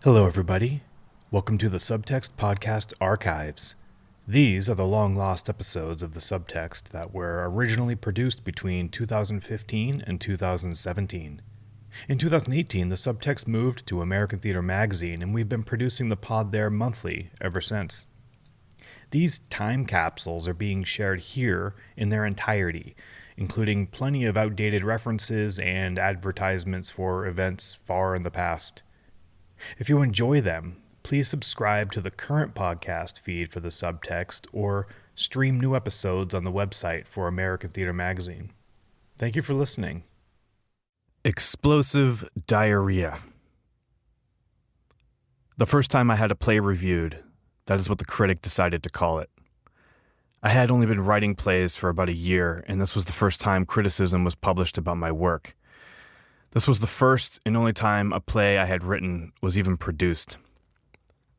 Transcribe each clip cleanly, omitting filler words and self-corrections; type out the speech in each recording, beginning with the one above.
Hello, everybody. Welcome to the Subtext Podcast Archives. These are the long-lost episodes of the Subtext that were originally produced between 2015 and 2017. In 2018, the Subtext moved to American Theater Magazine, and we've been producing the pod there monthly ever since. These time capsules are being shared here in their entirety, including plenty of outdated references and advertisements for events far in the past. If you enjoy them, please subscribe to the current podcast feed for the Subtext or stream new episodes on the website for American Theater Magazine. Thank you for listening. Explosive diarrhea. The first time I had a play reviewed, that is what the critic decided to call it. I had only been writing plays for about a year, and this was the first time criticism was published about my work. This was the first and only time a play I had written was even produced.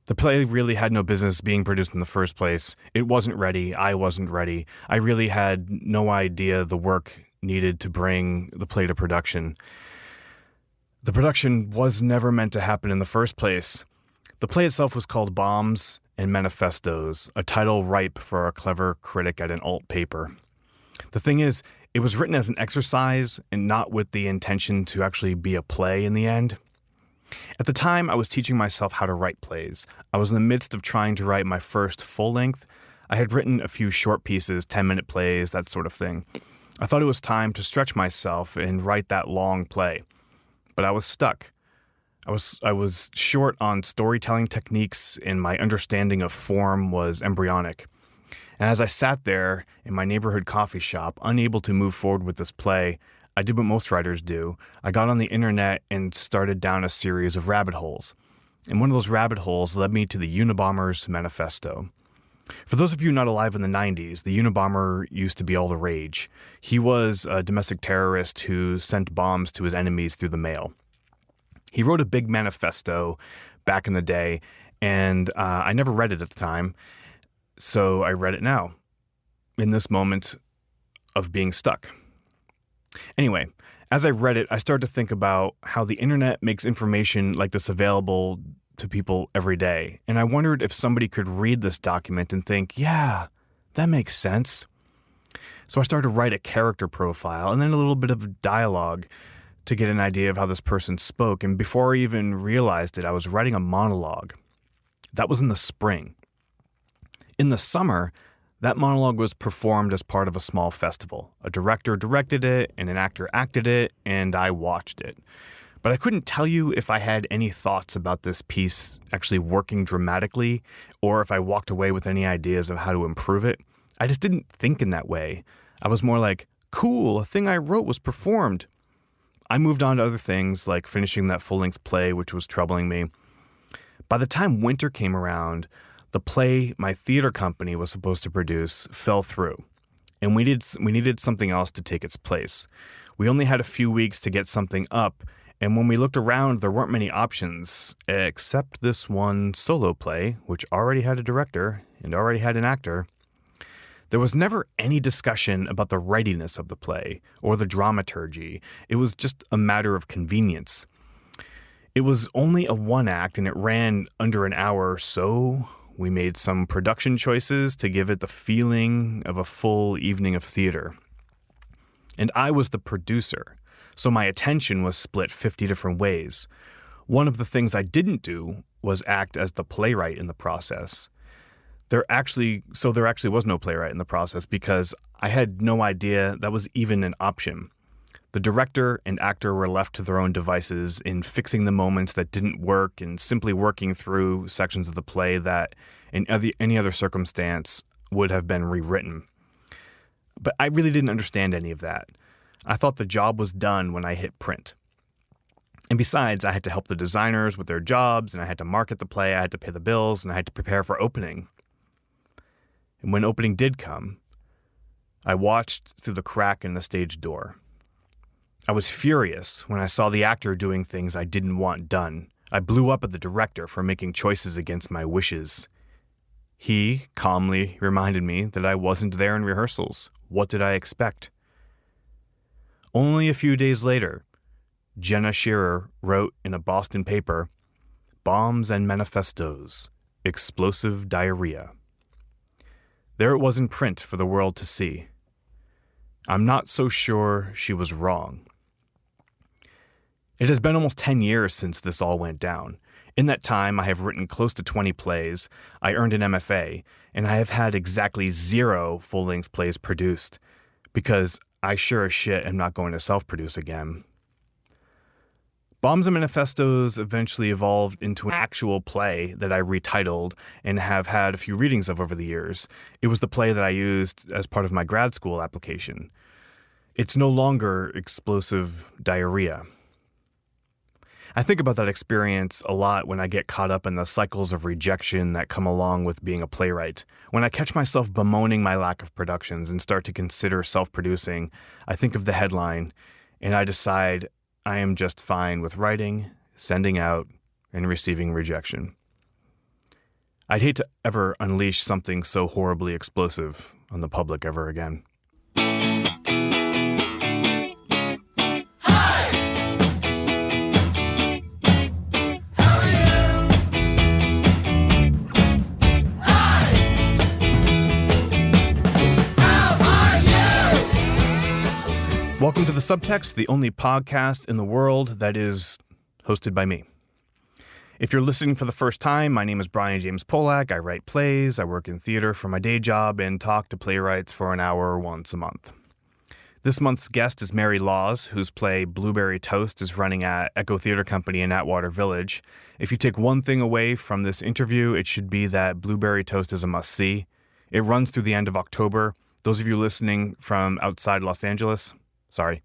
The play really had no business being produced in the first place. It wasn't ready. I wasn't ready. I really had no idea the work needed to bring the play to production. The production was never meant to happen in the first place. The play itself was called Bombs and Manifestos, a title ripe for a clever critic at an alt paper. The thing is, it was written as an exercise and not with the intention to actually be a play in the end. At the time, I was teaching myself how to write plays. I was in the midst of trying to write my first full-length. I had written a few short pieces, 10-minute plays, that sort of thing. I thought it was time to stretch myself and write that long play. But I was stuck. I was short on storytelling techniques, and my understanding of form was embryonic. And as I sat there in my neighborhood coffee shop, unable to move forward with this play, I did what most writers do. I got on the internet and started down a series of rabbit holes. And one of those rabbit holes led me to the Unabomber's Manifesto. For those of you not alive in the 90s, the Unabomber used to be all the rage. He was a domestic terrorist who sent bombs to his enemies through the mail. He wrote a big manifesto back in the day, and I never read it at the time. So I read it now, in this moment of being stuck. Anyway, as I read it, I started to think about how the internet makes information like this available to people every day. And I wondered if somebody could read this document and think, yeah, that makes sense. So I started to write a character profile and then a little bit of dialogue to get an idea of how this person spoke. And before I even realized it, I was writing a monologue. That was in the spring. In the summer, that monologue was performed as part of a small festival. A director directed it, and an actor acted it, and I watched it. But I couldn't tell you if I had any thoughts about this piece actually working dramatically, or if I walked away with any ideas of how to improve it. I just didn't think in that way. I was more like, cool, a thing I wrote was performed. I moved on to other things, like finishing that full-length play, which was troubling me. By the time winter came around, the play my theater company was supposed to produce fell through, and we needed something else to take its place. We only had a few weeks to get something up, and when we looked around, there weren't many options, except this one solo play, which already had a director and already had an actor. There was never any discussion about the readiness of the play or the dramaturgy. It was just a matter of convenience. It was only a one-act, and it ran under an hour, so we made some production choices to give it the feeling of a full evening of theater. And I was the producer, so my attention was split 50 different ways. One of the things I didn't do was act as the playwright in the process. There actually was no playwright in the process because I had no idea that was even an option. The director and actor were left to their own devices in fixing the moments that didn't work and simply working through sections of the play that, in any other circumstance, would have been rewritten. But I really didn't understand any of that. I thought the job was done when I hit print. And besides, I had to help the designers with their jobs, and I had to market the play, I had to pay the bills, and I had to prepare for opening. And when opening did come, I watched through the crack in the stage door. I was furious when I saw the actor doing things I didn't want done. I blew up at the director for making choices against my wishes. He calmly reminded me that I wasn't there in rehearsals. What did I expect? Only a few days later, Jenna Shearer wrote in a Boston paper, Bombs and Manifestos, Explosive Diarrhea. There it was in print for the world to see. I'm not so sure she was wrong. It has been almost 10 years since this all went down. In that time, I have written close to 20 plays, I earned an MFA, and I have had exactly 0 full-length plays produced, because I sure as shit am not going to self-produce again. Bombs and Manifestos eventually evolved into an actual play that I retitled and have had a few readings of over the years. It was the play that I used as part of my grad school application. It's no longer Explosive Diarrhea. I think about that experience a lot when I get caught up in the cycles of rejection that come along with being a playwright. When I catch myself bemoaning my lack of productions and start to consider self-producing, I think of the headline, and I decide I am just fine with writing, sending out, and receiving rejection. I'd hate to ever unleash something so horribly explosive on the public ever again. Welcome to the Subtext, the only podcast in the world that is hosted by me. If you're listening for the first time, my name is Brian James Polak. I write plays, I work in theater for my day job, and talk to playwrights for an hour once a month. This month's guest is Mary Laws, whose play Blueberry Toast is running at Echo Theater Company in Atwater Village. If you take one thing away from this interview, it should be that Blueberry Toast is a must-see. It runs through the end of October. Those of you listening from outside Los Angeles, sorry.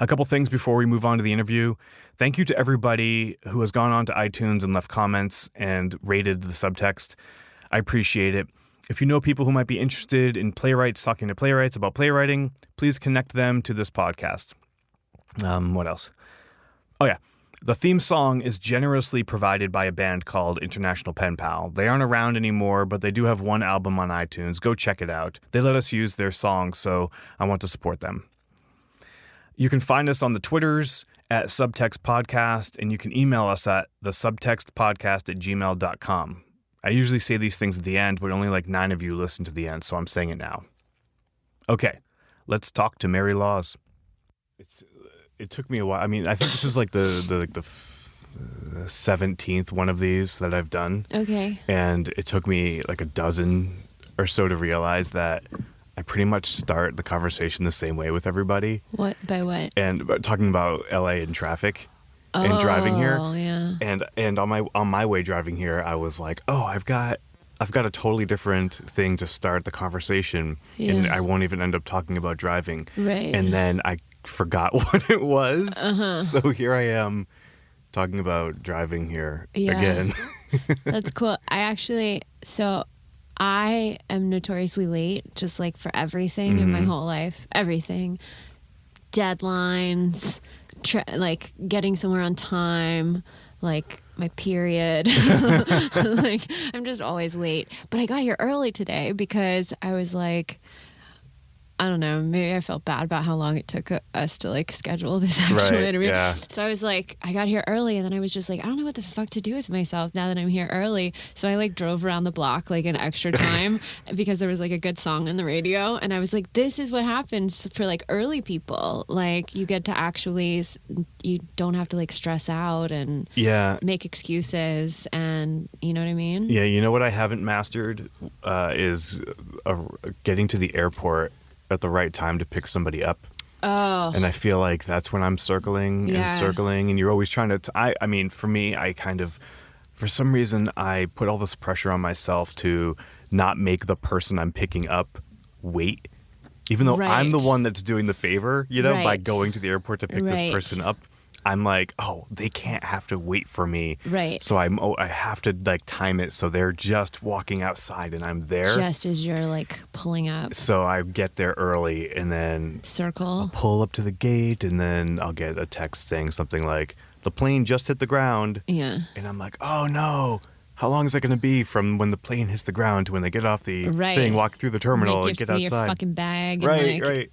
A couple things before we move on to the interview. Thank you to everybody who has gone on to iTunes and left comments and rated the Subtext. I appreciate it. If you know people who might be interested in playwrights talking to playwrights about playwriting, please connect them to this podcast. What else? Oh yeah. The theme song is generously provided by a band called International Pen Pal. They aren't around anymore, but they do have one album on iTunes. Go check it out. They let us use their song, so I want to support them. You can find us on the Twitters at Subtext Podcast, and you can email us at thesubtextpodcast@gmail.com. I usually say these things at the end, but only like 9 of you listen to the end, so I'm saying it now. Okay, let's talk to Mary Laws. It took me a while. I mean, I think this is like the 17th one of these that I've done. Okay. And it took me like a dozen or so to realize that I pretty much start the conversation the same way with everybody. What? By what? And talking about LA and traffic and driving here. Oh, yeah. And on my way driving here, I was like, oh, I've got a totally different thing to start the conversation, and I won't even end up talking about driving. Right. And then I forgot what it was. Uh-huh. So here I am talking about driving here again. That's cool. I am notoriously late, just like for everything in my whole life. Everything. Deadlines, like getting somewhere on time, like my period. Like I'm just always late. But I got here early today because I was like, I don't know, maybe I felt bad about how long it took us to like schedule this actual interview. Yeah. So I was like, I got here early, and then I was just like, I don't know what the fuck to do with myself now that I'm here early. So I like drove around the block like an extra time because there was like a good song on the radio, and I was like, this is what happens for like early people. Like you get to actually, you don't have to like stress out and make excuses, and you know what I mean? Yeah, you know what I haven't mastered is getting to the airport at the right time to pick somebody up. Oh. And I feel like that's when I'm circling and circling, and you're always trying to, I mean, for me, I kind of, for some reason, I put all this pressure on myself to not make the person I'm picking up wait, even though I'm the one that's doing the favor, you know, by going to the airport to pick this person up. I'm like, oh, they can't have to wait for me. Right. So I have to like time it so they're just walking outside and I'm there. Just as you're like pulling up. So I get there early and then I'll pull up to the gate, and then I'll get a text saying something like, the plane just hit the ground. Yeah. And I'm like, oh no, how long is that going to be from when the plane hits the ground to when they get off the Right. thing, walk through the terminal, and get outside? Your fucking bag. Right, and right.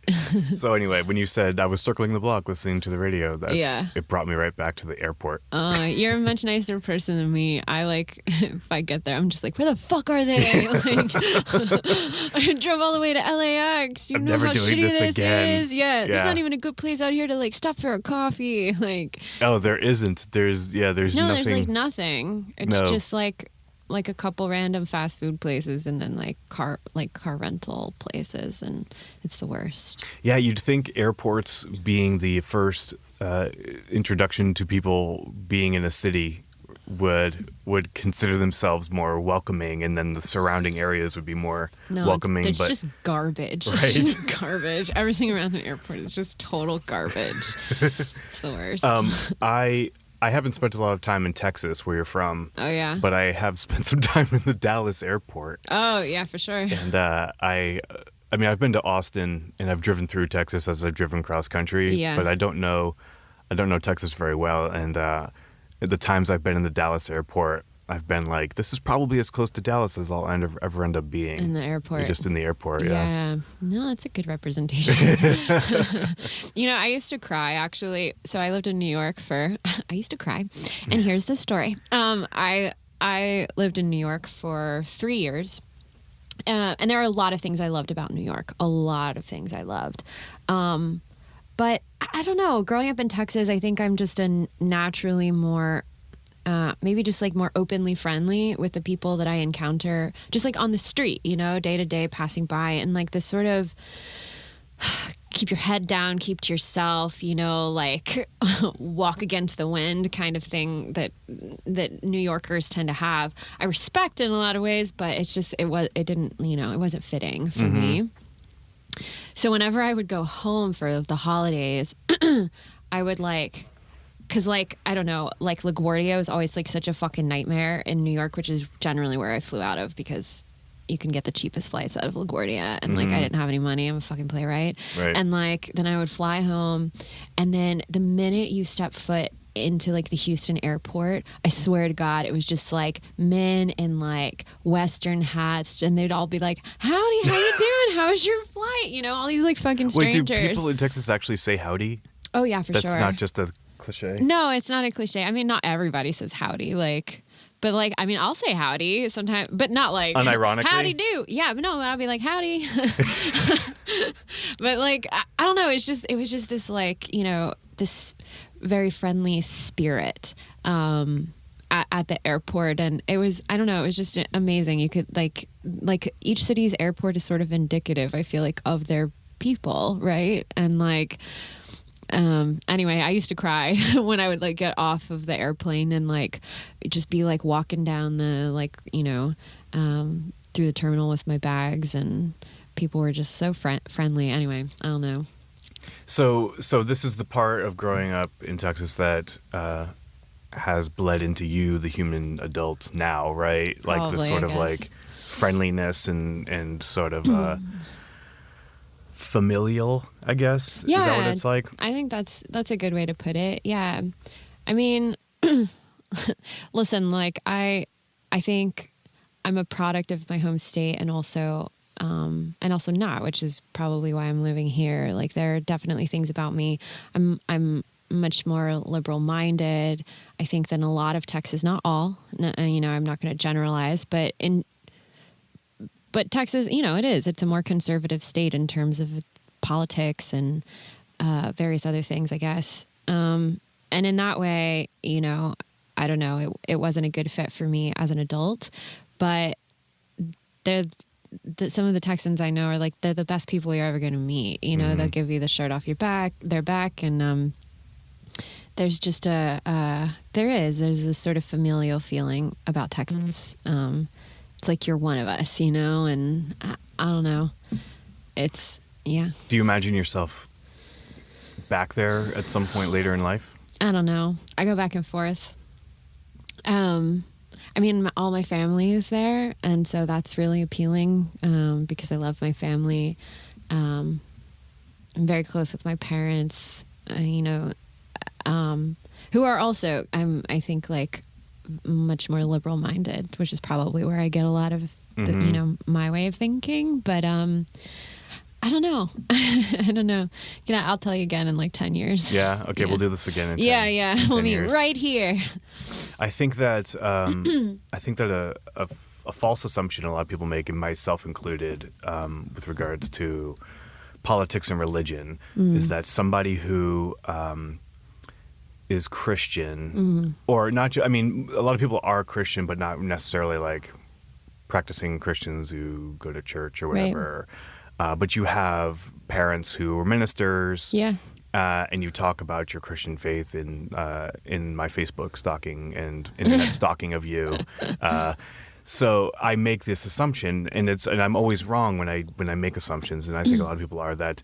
So anyway, when you said I was circling the block listening to the radio, it brought me right back to the airport. You're a much nicer person than me. I like, if I get there, I'm just like, where the fuck are they? Like, I drove all the way to LAX. You I'm know never how doing shitty this this again. is? Yeah, there's Yeah. not even a good place out here to like stop for a coffee. Like, Oh, there isn't. There's no, nothing. there's like nothing. It's No. just like a couple random fast food places and then like car rental places, and it's the worst. Yeah, you'd think airports being the first introduction to people being in a city would consider themselves more welcoming, and then the surrounding areas would be more welcoming. It's but just garbage. Right. It's just garbage. Everything around an airport is just total garbage. It's the worst. I haven't spent a lot of time in Texas, where you're from. Oh yeah. But I have spent some time in the Dallas airport. Oh yeah, for sure. And I mean, I've been to Austin, and I've driven through Texas as I've driven cross country. Yeah. But I don't know Texas very well. And the times I've been in the Dallas airport, I've been like, this is probably as close to Dallas as I'll ever end up being. In the airport. Just in the airport, yeah. No, that's a good representation. You know, I used to cry, actually. So I lived in New York I used to cry. And here's the story. I lived in New York for 3 years. And there are a lot of things I loved about New York. A lot of things I loved. But I don't know. Growing up in Texas, I think I'm just a naturally more... maybe just like more openly friendly with the people that I encounter just like on the street, you know, day to day passing by, and like this sort of keep your head down, keep to yourself, you know, like walk against the wind kind of thing that New Yorkers tend to have. I respect in a lot of ways, but it's just, it wasn't fitting for me. So whenever I would go home for the holidays, I would like, because, like, I don't know, like, LaGuardia is always, like, such a fucking nightmare in New York, which is generally where I flew out of because you can get the cheapest flights out of LaGuardia. And, like, I didn't have any money. I'm a fucking playwright. Right. And, like, then I would fly home. And then the minute you step foot into, like, the Houston airport, I swear to God, it was just, like, men in, like, Western hats. And they'd all be like, howdy, how you doing? How was your flight? You know, all these, like, fucking strangers. Wait, do people in Texas actually say howdy? Oh, yeah, for sure. That's not just a cliche? No, it's not a cliche. I mean, not everybody says howdy, like, but like, I mean, I'll say howdy sometimes, but not like unironically. Howdy do. Yeah, but no, I'll be like howdy. But like, I don't know. It was just this like, you know, this very friendly spirit at the airport, and it was, I don't know, it was just amazing. You could like each city's airport is sort of indicative, I feel like, of their people, right? And like. Anyway, I used to cry when I would like get off of the airplane and like just be like walking down the like, you know, through the terminal with my bags, and people were just so friendly. Anyway, I don't know. So this is the part of growing up in Texas that has bled into you, the human adult now, right? Like Probably, the sort I of guess. like friendliness and sort of familial, I guess. Yeah. Is that what it's like? I think that's a good way to put it. Yeah. I mean, listen, like I think I'm a product of my home state, and also not, which is probably why I'm living here. Like there are definitely things about me. I'm much more liberal minded, I think, than a lot of Texas. Not all, you know, I'm not going to generalize, but Texas, you know, it's a more conservative state in terms of politics and various other things, I guess. And in that way, you know, I don't know, it wasn't a good fit for me as an adult, but some of the Texans I know are like, they're the best people you're ever going to meet. You know, they'll give you the shirt off their back. And there's just there's this sort of familial feeling about Texas. It's like you're one of us, you know, and I don't know. It's, yeah. Do you imagine yourself back there at some point later in life? I don't know. I go back and forth. I mean, all my family is there, and so that's really appealing because I love my family. I'm very close with my parents, you know, who are also, I think, like, much more liberal minded, which is probably where I get a lot of the, my way of thinking. But I don't know. I don't know. I'll tell you again in like 10 years. Yeah. Okay. We'll do this again in 10, Yeah. 10 We'll meet years. right here. I think that a false assumption a lot of people make, and myself included, with regards to politics and religion, is that somebody who is Christian, or not. I mean, a lot of people are Christian, but not necessarily like practicing Christians who go to church or whatever. Right. But you have parents who are ministers. Yeah. And you talk about your Christian faith in my Facebook stalking and internet stalking of you. So I make this assumption, and I'm always wrong when I make assumptions, and I think a lot of people are, that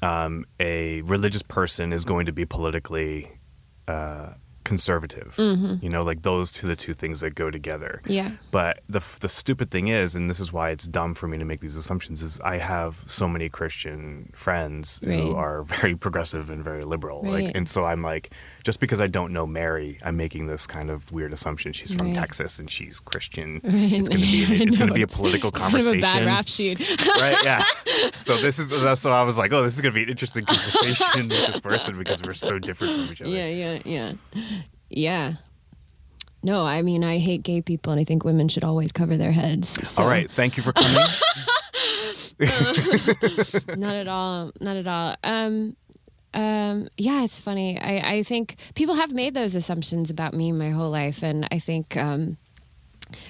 a religious person is going to be politically conservative. Like those the two things that go together. Yeah. But the stupid thing is, and this is why it's dumb for me to make these assumptions, is I have so many Christian friends who are very progressive and very liberal. Right. And so I'm like, just because I don't know Mary, I'm making this kind of weird assumption. She's from Texas and she's Christian. Right. It's going to be a political conversation. It's kind of a bad rap sheet. Right? Yeah. So I was like, oh, this is going to be an interesting conversation with this person because we're so different from each other. Yeah. No, I mean, I hate gay people, and I think women should always cover their heads. So. All right. Thank you for coming. Not at all. Yeah, it's funny. I think people have made those assumptions about me my whole life. And I think when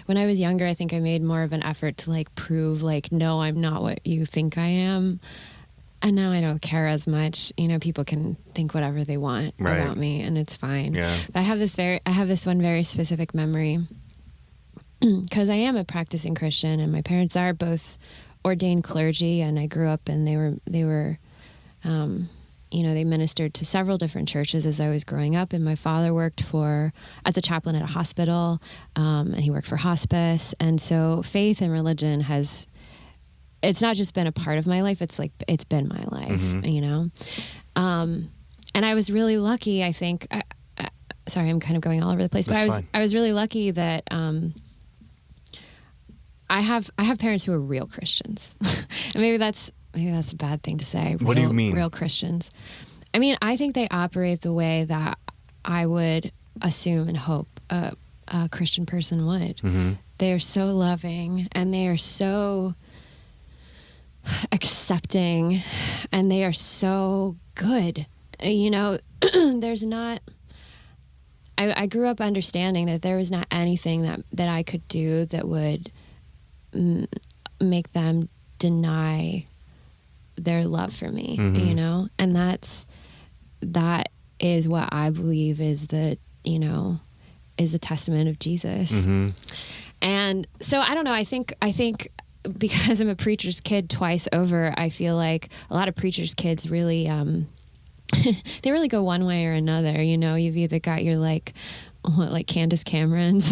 I was younger, I think I made more of an effort to like prove like, no, I'm not what you think I am. And now I don't care as much. People can think whatever they want about me, and it's fine. Yeah. But I have this one very specific memory because I am a practicing Christian, and my parents are both ordained clergy, and I grew up, and they were they ministered to several different churches as I was growing up. And my father worked as a chaplain at a hospital, and he worked for hospice. And so faith and religion it's not just been a part of my life, it's been my life, And I was really lucky, I think. Sorry, I'm kind of going all over the place, but I was really lucky that I have parents who are real Christians. And maybe that's a bad thing to say. What do you mean? Real Christians. I mean, I think they operate the way that I would assume and hope a Christian person would. Mm-hmm. They are so loving, and they are so accepting, and they are so good. There's not... I grew up understanding that there was not anything that I could do that would make them deny their love for me, and that is what I believe is the testament of Jesus. Mm-hmm. And so I don't know, I think because I'm a preacher's kid twice over, I feel like a lot of preacher's kids really they really go one way or another. You've either got your like Candace Cameron's,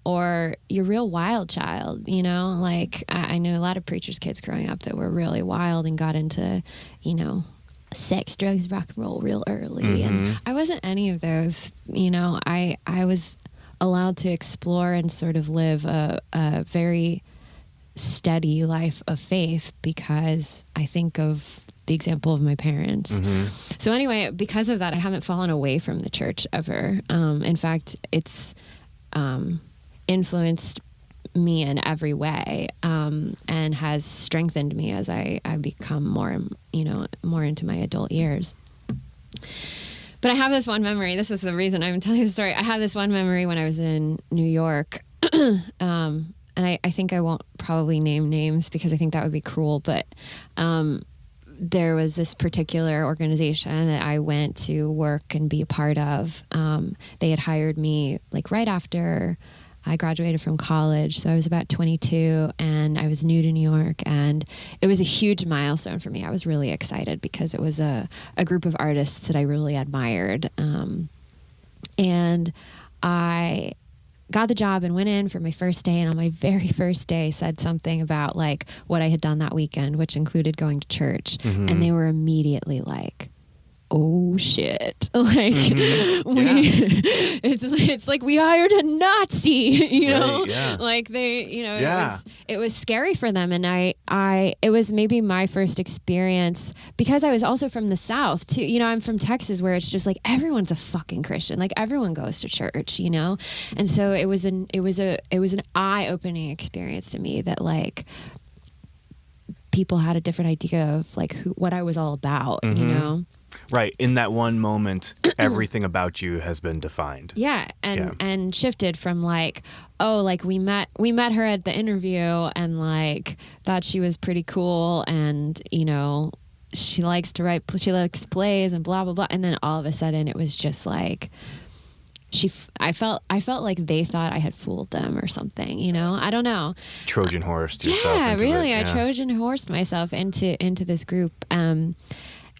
or your real wild child. I know a lot of preachers' kids growing up that were really wild and got into, sex, drugs, rock and roll real early. Mm-hmm. And I wasn't any of those. I was allowed to explore and sort of live a very steady life of faith because I think of the example of my parents. Mm-hmm. So anyway, because of that, I haven't fallen away from the church ever. In fact, it's influenced me in every way, and has strengthened me as I become more into my adult years. But I have this one memory. This was the reason I'm telling the story. I have this one memory when I was in New York, and I think I won't probably name names because I think that would be cruel, but there was this particular organization that I went to work and be a part of. They had hired me like right after I graduated from college. So I was about 22 and I was new to New York, and it was a huge milestone for me. I was really excited because it was a group of artists that I really admired. And I got the job and went in for my first day, and on my very first day said something about like what I had done that weekend, which included going to church. Mm-hmm. And they were immediately like, oh shit, like it's like we hired a Nazi, you know, Right, yeah. like they, you know, Yeah. it was scary for them. And it was maybe my first experience because I was also from the South too. You know, I'm from Texas where it's just like everyone's a fucking Christian, like everyone goes to church, you know? And so it was an eye-opening experience to me that like people had a different idea of like what I was all about, you know? Right. In that one moment, everything about you has been defined. Yeah. And shifted from like, oh, like we met her at the interview and like thought she was pretty cool and, you know, she likes plays and blah, blah, blah. And then all of a sudden it was just like, I felt like they thought I had fooled them or something, you know? I don't know. Trojan horsed yourself. Yeah, into really. it. I Trojan horsed myself into this group. And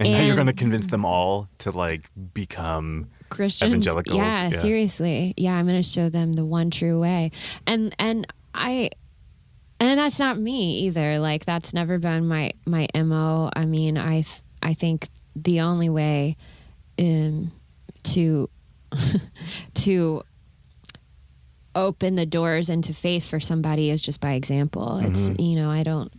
now you're going to convince them all to like become Christians. evangelicals. Yeah, seriously. Yeah, I'm going to show them the one true way. And that's not me either. Like that's never been my MO. I mean, I think the only way to open the doors into faith for somebody is just by example. It's, you know, I don't,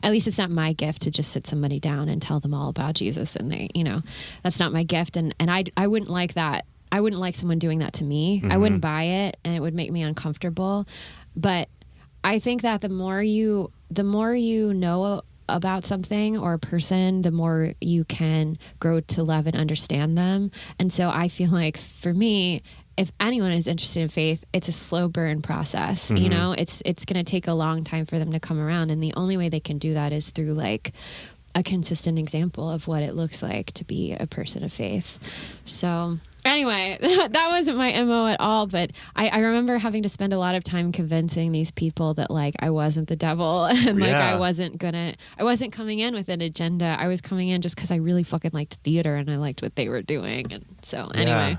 at least it's not my gift to just sit somebody down and tell them all about Jesus. And they, you know, that's not my gift. And I wouldn't like that. I wouldn't like someone doing that to me. I wouldn't buy it and it would make me uncomfortable. But I think that the more you know about something or a person, the more you can grow to love and understand them. And so I feel like for me, if anyone is interested in faith, it's a slow burn process. You know, it's going to take a long time for them to come around. And the only way they can do that is through like a consistent example of what it looks like to be a person of faith. So anyway, that wasn't my MO at all. But I remember having to spend a lot of time convincing these people that like I wasn't the devil and like I wasn't coming in with an agenda. I was coming in just because I really fucking liked theater and I liked what they were doing. And so anyway.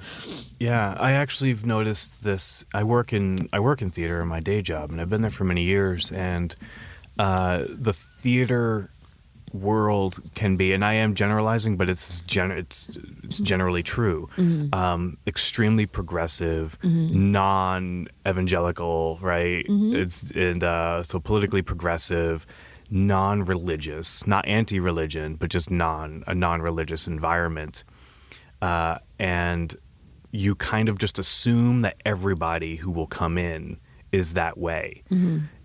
Yeah, I actually have noticed this. I work in theater in my day job, and I've been there for many years. And the theater world can be, and I am generalizing, but it's generally true. Extremely progressive, non-evangelical, right? So politically progressive, non-religious, not anti-religion, but just a non-religious environment, and you kind of just assume that everybody who will come in is that way.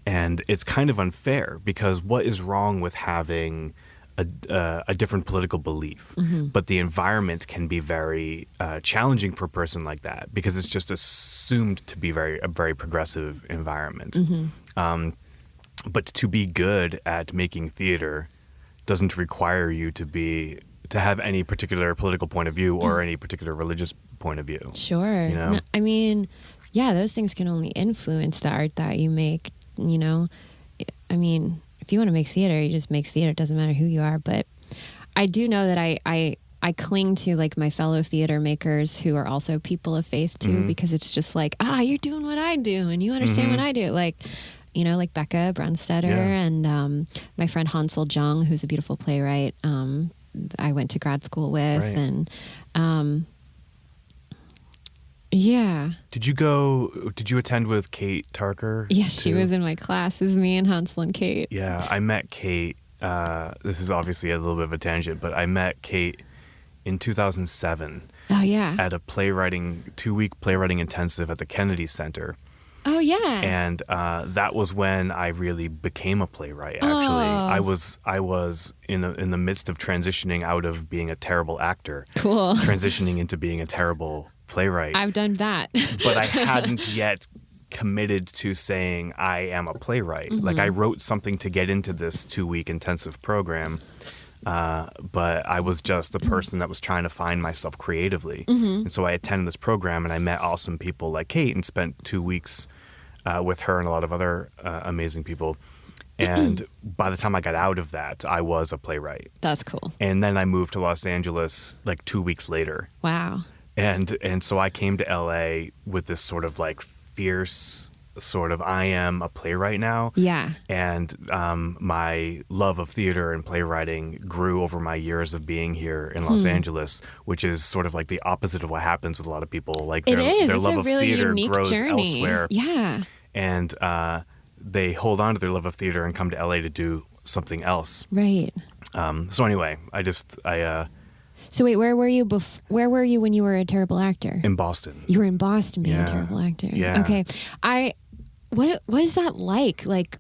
And it's kind of unfair because what is wrong with having a different political belief? But the environment can be very challenging for a person like that because it's just assumed to be a very progressive environment. But to be good at making theater doesn't require you to have any particular political point of view or any particular religious point of view. Sure. You know? No, I mean, yeah, those things can only influence the art that you make, you know? I mean, if you want to make theater, you just make theater. It doesn't matter who you are. But I do know that I cling to like my fellow theater makers who are also people of faith too, because it's just like, you're doing what I do and you understand what I do. Like, you know, like Becca Brunstetter and my friend Hansel Jung, who's a beautiful playwright. I went to grad school with, and Did you attend with Kate Tarker? Yeah, she was in my class. It was me and Hansel and Kate. Yeah, I met Kate. This is obviously a little bit of a tangent, but I met Kate in 2007. Oh, yeah. At a 2-week playwriting intensive at the Kennedy Center. Oh, yeah. And that was when I really became a playwright, actually. I was in the midst of transitioning out of being a terrible actor. Cool. Transitioning into being a terrible playwright. I've done that. But I hadn't yet committed to saying I am a playwright. Like I wrote something to get into this 2-week intensive program, but I was just a person that was trying to find myself creatively. And so I attended this program and I met awesome people like Kate and spent 2 weeks with her and a lot of other amazing people. And by the time I got out of that, I was a playwright. That's cool. And then I moved to Los Angeles like 2 weeks later. Wow. And so I came to LA with this sort of like fierce sort of I am a playwright now. Yeah. And my love of theater and playwriting grew over my years of being here in Los Angeles, which is sort of like the opposite of what happens with a lot of people. Like their It's love a of really theater unique grows journey. elsewhere. Yeah. And they hold on to their love of theater and come to LA to do something else. Right. So anyway, So wait, where were you where were you when you were a terrible actor? in Boston. You were in Boston being a Yeah. terrible actor. Yeah. Okay. What is that like? Like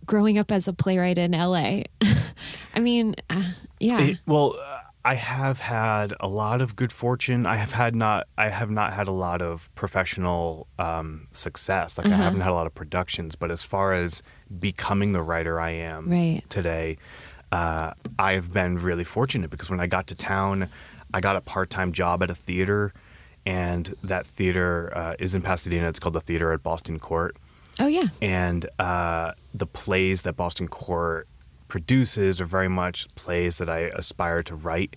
growing up as a playwright in LA? I mean, yeah. I have had a lot of good fortune. I have not had a lot of professional success. Like I haven't had a lot of productions. But as far as becoming the writer I am today, I've been really fortunate because when I got to town, I got a part-time job at a theater, and that theater is in Pasadena. It's called the Theater at Boston Court. Oh yeah. And the plays that Boston Court produces are very much plays that I aspire to write.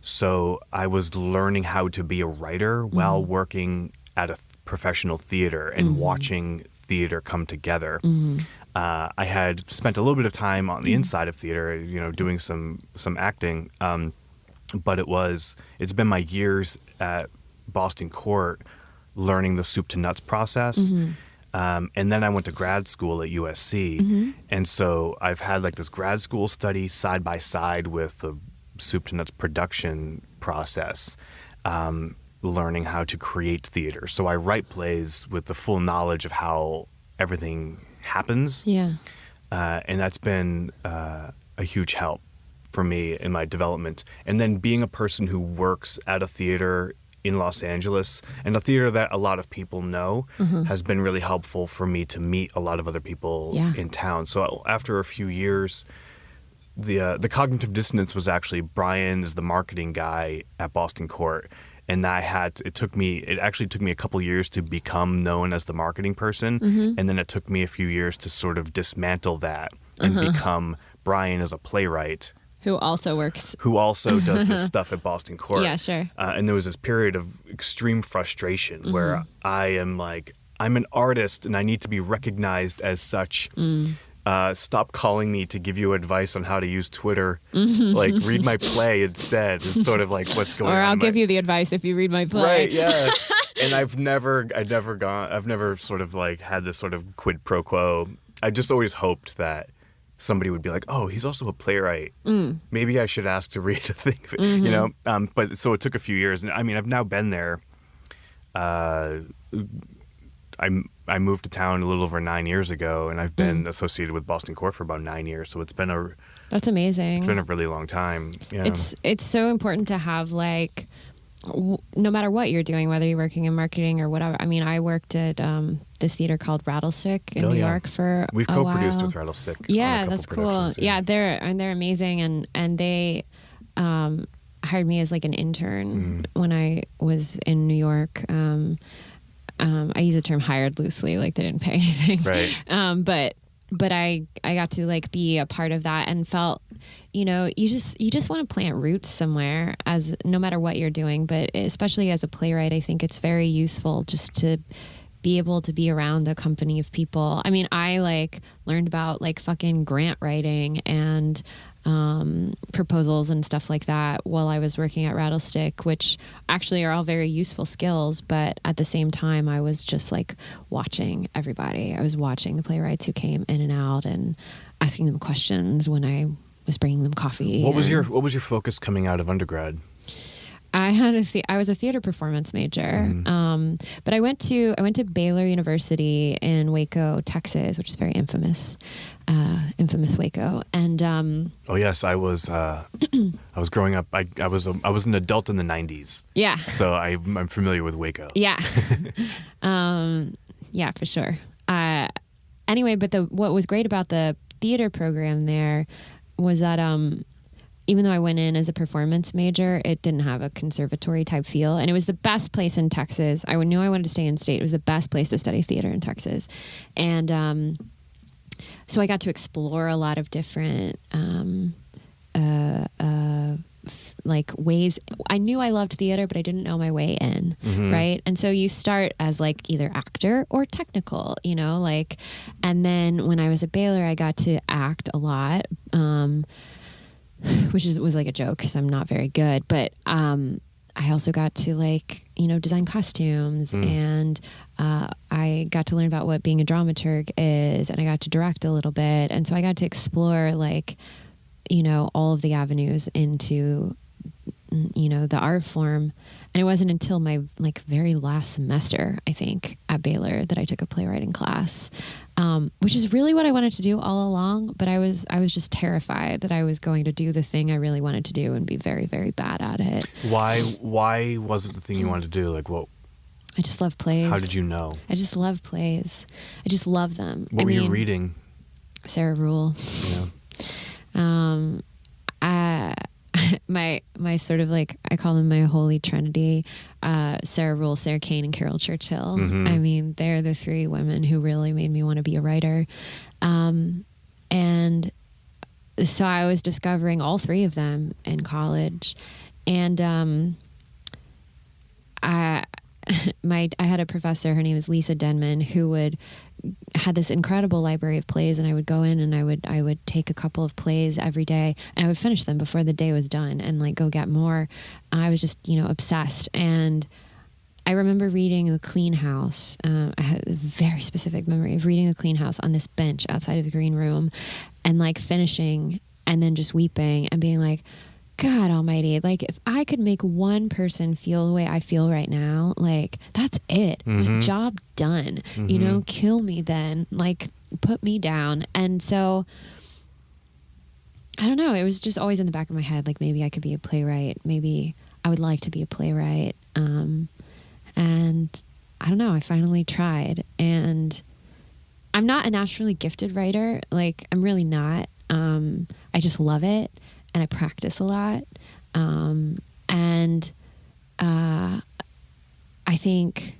So I was learning how to be a writer while working at a professional theater and watching theater come together. I had spent a little bit of time on the inside of theater, doing some acting, but it's been my years at Boston Court learning the soup to nuts process. And then I went to grad school at USC. And so I've had like this grad school study side by side with the soup to nuts production process, learning how to create theater. So I write plays with the full knowledge of how everything happens. Yeah. And that's been a huge help for me in my development. And then being a person who works at a theater in Los Angeles, and a theater that a lot of people know, has been really helpful for me to meet a lot of other people in town. So after a few years, the cognitive dissonance was actually Brian is the marketing guy at Boston Court, and it actually took me a couple years to become known as the marketing person, and then it took me a few years to sort of dismantle that and become Brian as a playwright. Who also does this stuff at Boston Court. Yeah, sure. And there was this period of extreme frustration where I am like, I'm an artist and I need to be recognized as such. Stop calling me to give you advice on how to use Twitter. Like, read my play instead is sort of like what's going on. Or I'll give you the advice if you read my play. Right, yeah. And I've never sort of like had this sort of quid pro quo. I just always hoped that somebody would be like, oh, he's also a playwright. Maybe I should ask to read a thing, But so it took a few years. And I mean, I've now been there. I moved to town a little over 9 years ago, and I've been associated with Boston Court for about 9 years. So That's amazing. It's been a really long time. Yeah. It's so important to have like, no matter what you're doing, whether you're working in marketing or whatever. I mean, I worked at this theater called Rattlestick in New York for We've a while. co-produced with Rattlestick. Yeah, that's cool. Yeah, they're amazing, and they hired me as like an intern when I was in New York. I use the term hired loosely, like they didn't pay anything. Right. But I got to like be a part of that and felt, you just want to plant roots somewhere as no matter what you're doing, but especially as a playwright, I think it's very useful just to be able to be around a company of people. I mean, I like learned about like fucking grant writing and proposals and stuff like that while I was working at Rattlestick, which actually are all very useful skills. But at the same time, I was just like watching everybody. I was watching the playwrights who came in and out and asking them questions when I was bringing them coffee. What was your focus coming out of undergrad? I was a theater performance major, but I went to Baylor University in Waco, Texas, which is very infamous Waco. And oh yes, I was growing up. I was an adult in the 90s. Yeah. So I'm familiar with Waco. Yeah. Yeah, for sure. Anyway, but what was great about the theater program there was that even though I went in as a performance major, it didn't have a conservatory type feel. And it was the best place in Texas. I knew I wanted to stay in state. It was the best place to study theater in Texas. And so I got to explore a lot of different like ways. I knew I loved theater, but I didn't know my way in, right? And so you start as like either actor or technical, you know, like, and then when I was at Baylor, I got to act a lot, which was like a joke because I'm not very good, but I also got to like, you know, design costumes and I got to learn about what being a dramaturg is, and I got to direct a little bit, and so I got to explore like, you know, all of the avenues into, you know, the art form. And it wasn't until my like very last semester, I think, at Baylor that I took a playwriting class, which is really what I wanted to do all along. But I was just terrified that I was going to do the thing I really wanted to do and be very, very bad at it. Why was it the thing you wanted to do? Like, what? I just love plays. How did you know? I just love plays. I just love them. What were you reading? Sarah Rule. Yeah. My sort of like, I call them my holy trinity, Sarah Rule, Sarah Kane, and Carol Churchill. I mean, they're the three women who really made me want to be a writer. And so I was discovering all three of them in college. And I had a professor, her name is Lisa Denman, who had this incredible library of plays, and I would go in and I would take a couple of plays every day, and I would finish them before the day was done and like go get more. I was just, you know, obsessed. And I remember reading The Clean House. I had a very specific memory of reading The Clean House on this bench outside of the green room and like finishing and then just weeping and being like, God almighty, like if I could make one person feel the way I feel right now, like that's it. Job done. You know, kill me then, like put me down. And so I don't know, it was just always in the back of my head, like maybe I could be a playwright. Maybe I would like to be a playwright. And I don't know, I finally tried, and I'm not a naturally gifted writer. Like I'm really not. I just love it. And I practice a lot. And I think,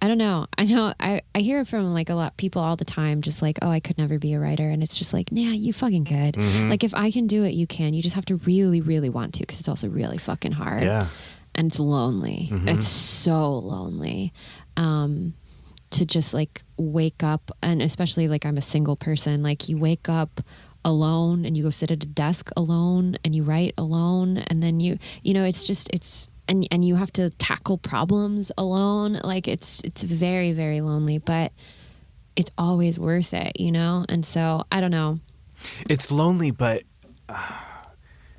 I don't know. I know I hear from like a lot of people all the time, just like, oh, I could never be a writer. And it's just like, nah, you fucking could. Like if I can do it, you can. You just have to really, really want to, because it's also really fucking hard. Yeah. And it's lonely. It's so lonely. To just like wake up, and especially like I'm a single person, like you wake up alone and you go sit at a desk alone and you write alone, and then you know, it's and you have to tackle problems alone. Like it's very, very lonely, but it's always worth it, you know? And so I don't know. It's lonely, but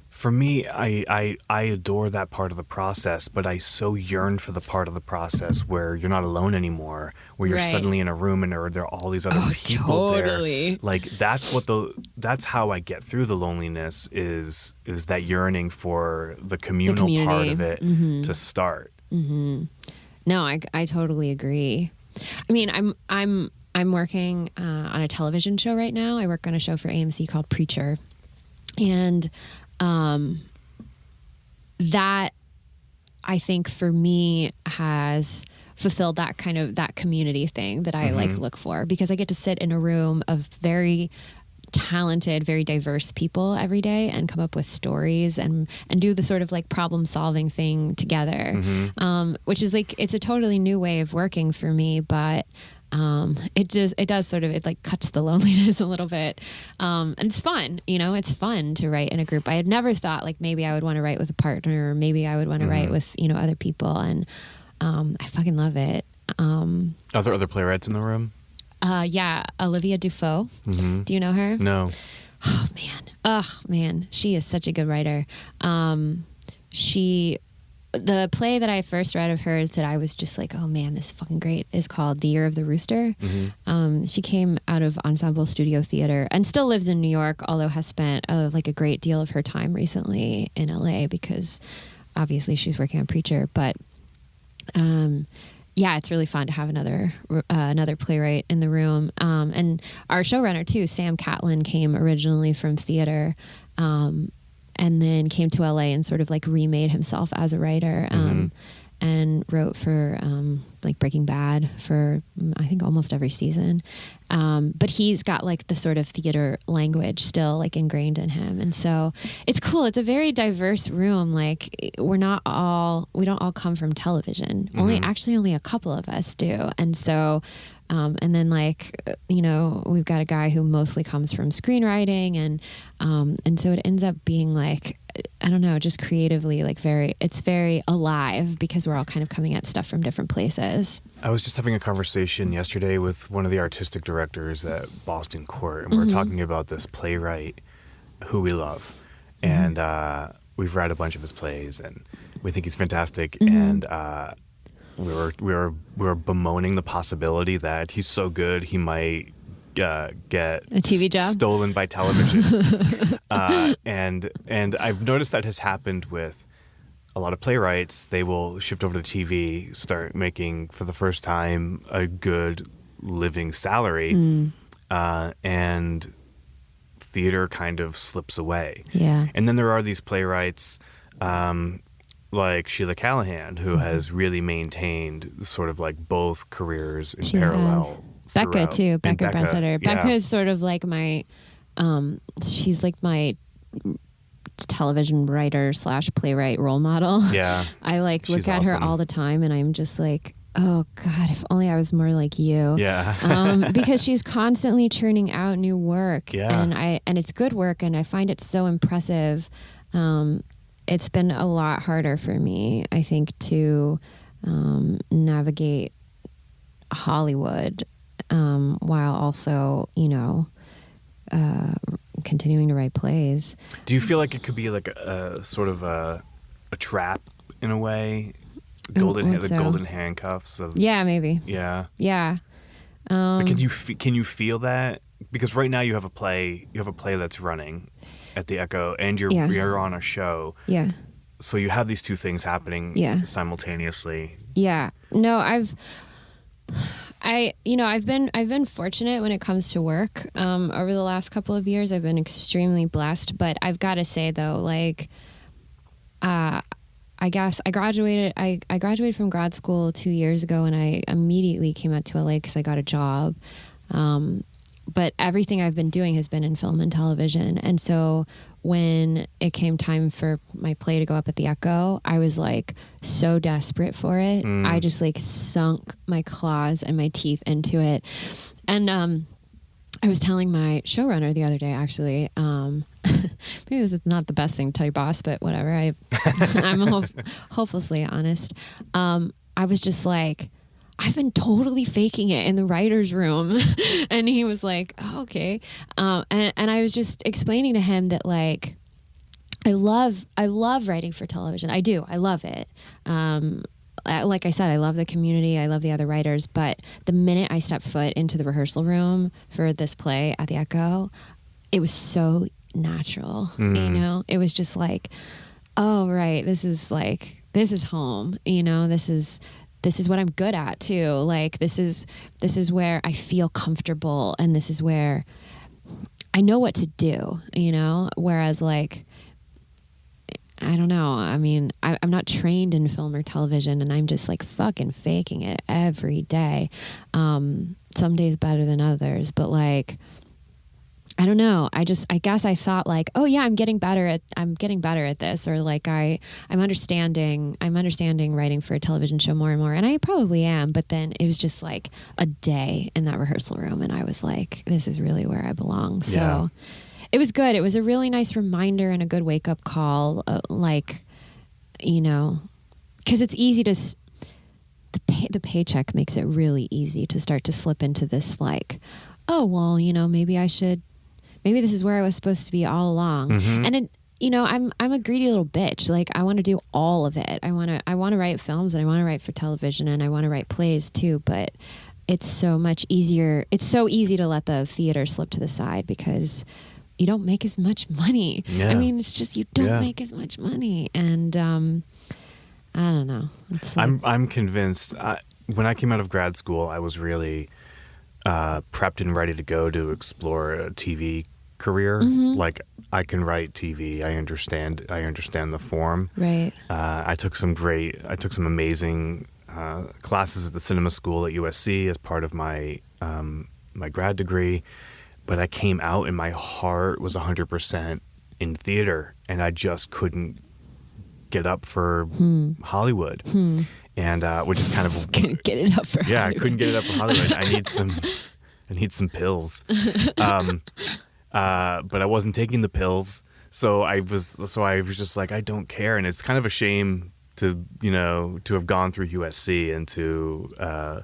for me, I adore that part of the process, but I so yearn for the part of the process where you're not alone anymore, where you're suddenly in a room and there are all these other people there. Like that's how I get through the loneliness is that yearning for the communal part of it to start. No, I totally agree. I mean, I'm working on a television show right now. I work on a show for AMC called Preacher, and that I think for me has fulfilled that kind of that community thing that I like look for, because I get to sit in a room of very talented, very diverse people every day and come up with stories and do the sort of like problem solving thing together, which is like, it's a totally new way of working for me, but it does sort of, it like cuts the loneliness a little bit. And it's fun, you know, it's fun to write in a group. I had never thought like maybe I would want to write with a partner, or maybe I would want to write with, you know, other people. And, I fucking love it. Are there other playwrights in the room? Yeah. Olivia Dufault. Do you know her? No. Oh man. She is such a good writer. The play that I first read of hers that I was just like, oh man, this is fucking great, is called The Year of the Rooster. She came out of Ensemble Studio Theater and still lives in New York, although has spent like a great deal of her time recently in LA because obviously she's working on Preacher. But yeah, it's really fun to have another playwright in the room. And our showrunner too, Sam Catlin, came originally from theater. And then came to LA and sort of like remade himself as a writer. and wrote for like Breaking Bad for I think almost every season. But he's got like the sort of theater language still like ingrained in him. And so it's cool. It's a very diverse room. Like we don't all come from television. Only a couple of us do. And so, and then like, we've got a guy who mostly comes from screenwriting and so it ends up being like, I don't know, just creatively like it's very alive because we're all kind of coming at stuff from different places. I was just having a conversation yesterday with one of the artistic directors at Boston Court, and we were talking about this playwright who we love. And we've read a bunch of his plays, and we think he's fantastic. And we were bemoaning the possibility that he's so good he might get a TV job stolen by television. And I've noticed that has happened with a lot of playwrights. They will shift over to TV, start making for the first time a good living salary, and theater kind of slips away. Yeah. And then there are these playwrights like Sheila Callahan, who has really maintained sort of like both careers in parallel. Becca too. Becca Brunsetter. Yeah. Becca is sort of like my, she's like my television writer / playwright role model. Yeah. I like look She's at her awesome. all the time and I'm just like, oh God, if only I was more like you. Yeah. Because she's constantly churning out new work. Yeah. And it's good work and I find it so impressive. It's been a lot harder for me, I think, to navigate Hollywood while also, continuing to write plays. Do you feel like it could be like a sort of a trap in a way? The golden handcuffs of maybe. Yeah. But can you feel that? Because right now you have a play that's running at the Echo, and you're on a show. Yeah. So you have these two things happening simultaneously. Yeah. No, I've been fortunate when it comes to work. Over the last couple of years, I've been extremely blessed. But I've got to say though, like, I guess I graduated from grad school 2 years ago, and I immediately came out to LA because I got a job. But everything I've been doing has been in film and television. And so when it came time for my play to go up at the Echo, I was like so desperate for it. I just like sunk my claws and my teeth into it. And I was telling my showrunner the other day, actually, maybe this is not the best thing to tell your boss, but whatever. I'm hopelessly honest. I was just like, I've been totally faking it in the writer's room. And he was like, oh, okay. And I was just explaining to him that like, I love writing for television. I do. I love it. Like I said, I love the community. I love the other writers. But the minute I stepped foot into the rehearsal room for this play at the Echo, it was so natural. It was just like, oh, right. This is home. This is what I'm good at too. Like this is where I feel comfortable, and this is where I know what to do, whereas like, I don't know. I mean, I'm not trained in film or television, and I'm just like fucking faking it every day. Some days better than others, but like, I don't know. I guess I thought like, oh yeah, I'm getting better at this, or like I'm understanding writing for a television show more and more, and I probably am. But then it was just like a day in that rehearsal room, and I was like, this is really where I belong. So it was good. It was a really nice reminder and a good wake up call. Because it's easy to the paycheck makes it really easy to start to slip into this like, oh well, maybe this is where I was supposed to be all along. And it, I'm a greedy little bitch. Like I want to do all of it. I want to write films, and I want to write for television, and I want to write plays too. But it's so much easier. It's so easy to let the theater slip to the side because you don't make as much money. Yeah. I mean, it's just, you don't make as much money. And, I don't know. It's like, I'm convinced. When I came out of grad school, I was really prepped and ready to go to explore a TV career. Like I can write TV. I understand the form. Right. I took some amazing classes at the cinema school at USC as part of my my grad degree, but I came out and my heart was 100% in theater, and I just couldn't get up for Hollywood, and which is kind of Couldn't get it up for yeah, I Hollywood. couldn't get it up for Hollywood. I need some pills, but I wasn't taking the pills, so I was just like, I don't care, and it's kind of a shame to have gone through USC and to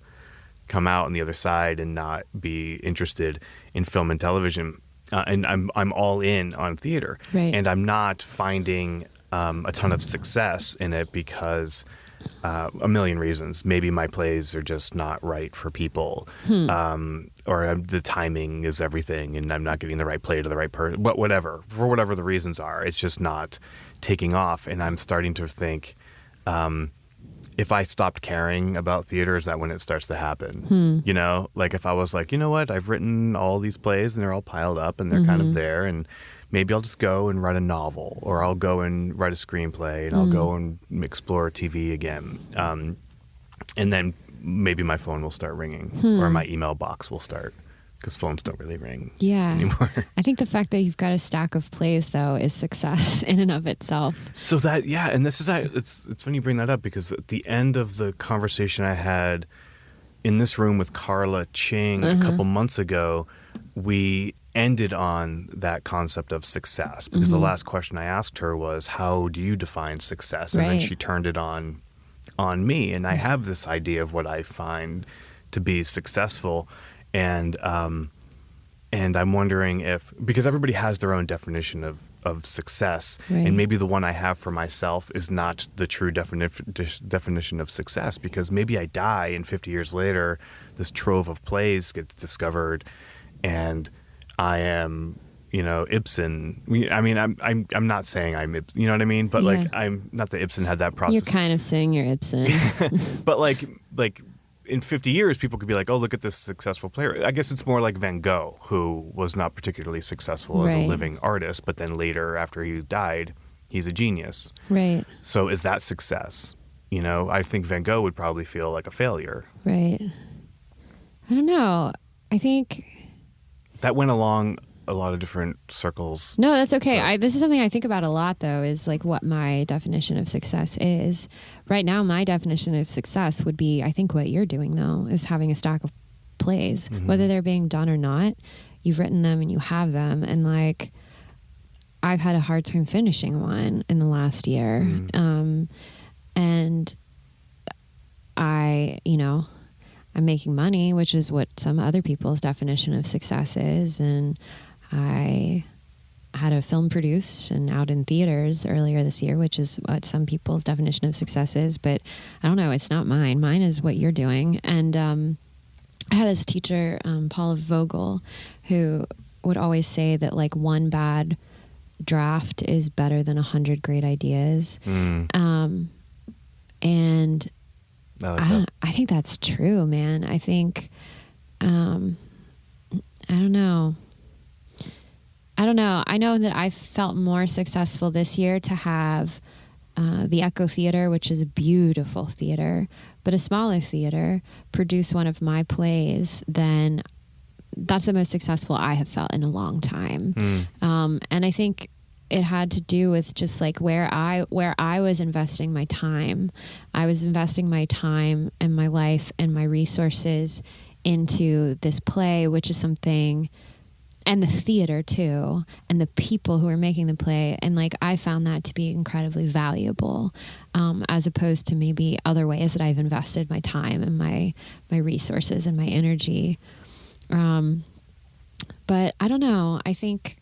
come out on the other side and not be interested in film and television. And I'm all in on theater, Right. and I'm not finding a ton of success in it because a million reasons. Maybe my plays are just not right for people, or the timing is everything, and I'm not getting the right play to the right person. Whatever, for whatever the reasons are, it's just not taking off. And I'm starting to think, if I stopped caring about theater, is that when it starts to happen? Like if I was like, you know what, I've written all these plays and they're all piled up and they're kind of there, and maybe I'll just go and write a novel, or I'll go and write a screenplay, and I'll go and explore TV again. And then maybe my phone will start ringing, or my email box will start, because phones don't really ring anymore. I think the fact that you've got a stack of plays, though, is success in and of itself. So that, yeah, and this is, it's funny you bring that up, because at the end of the conversation I had in this room with Carla Ching a couple months ago, we ended on that concept of success, because the last question I asked her was, how do you define success? And then Right. she turned it on me, and I have this idea of what I find to be successful, and I'm wondering if, because everybody has their own definition of success, Right. and maybe the one I have for myself is not the true definition of success, because maybe I die and 50 years later this trove of plays gets discovered and I am, Ibsen. I mean, I'm not saying I'm Ibsen, you know what I mean? But like, I'm not that Ibsen had that process. You're kind of saying you're Ibsen. But like in 50 years, people could be like, oh, look at this successful player. I guess it's more like Van Gogh, who was not particularly successful as a Right. living artist, but then later, after he died, he's a genius. Right. So is that success? I think Van Gogh would probably feel like a failure. Right. I don't know. I think... That went along a lot of different circles. No, that's okay. So- This is something I think about a lot, though, is like what my definition of success is. Right now, my definition of success would be, I think what you're doing, though, is having a stack of plays, whether they're being done or not. You've written them and you have them. And like, I've had a hard time finishing one in the last year. And I'm making money, which is what some other people's definition of success is. And I had a film produced and out in theaters earlier this year, which is what some people's definition of success is. But I don't know, it's not mine. Mine is what you're doing. And I had this teacher, Paula Vogel, who would always say that like one bad draft is better than 100 great ideas. And I think that's true, man. I think, I don't know. I know that I felt more successful this year to have the Echo Theater, which is a beautiful theater, but a smaller theater, produce one of my plays. Then that's the most successful I have felt in a long time. And I think it had to do with just like where I was investing my time. I was investing my time and my life and my resources into this play, which is something, and the theater too, and the people who are making the play. And like, I found that to be incredibly valuable, as opposed to maybe other ways that I've invested my time and my resources and my energy. But I don't know. I think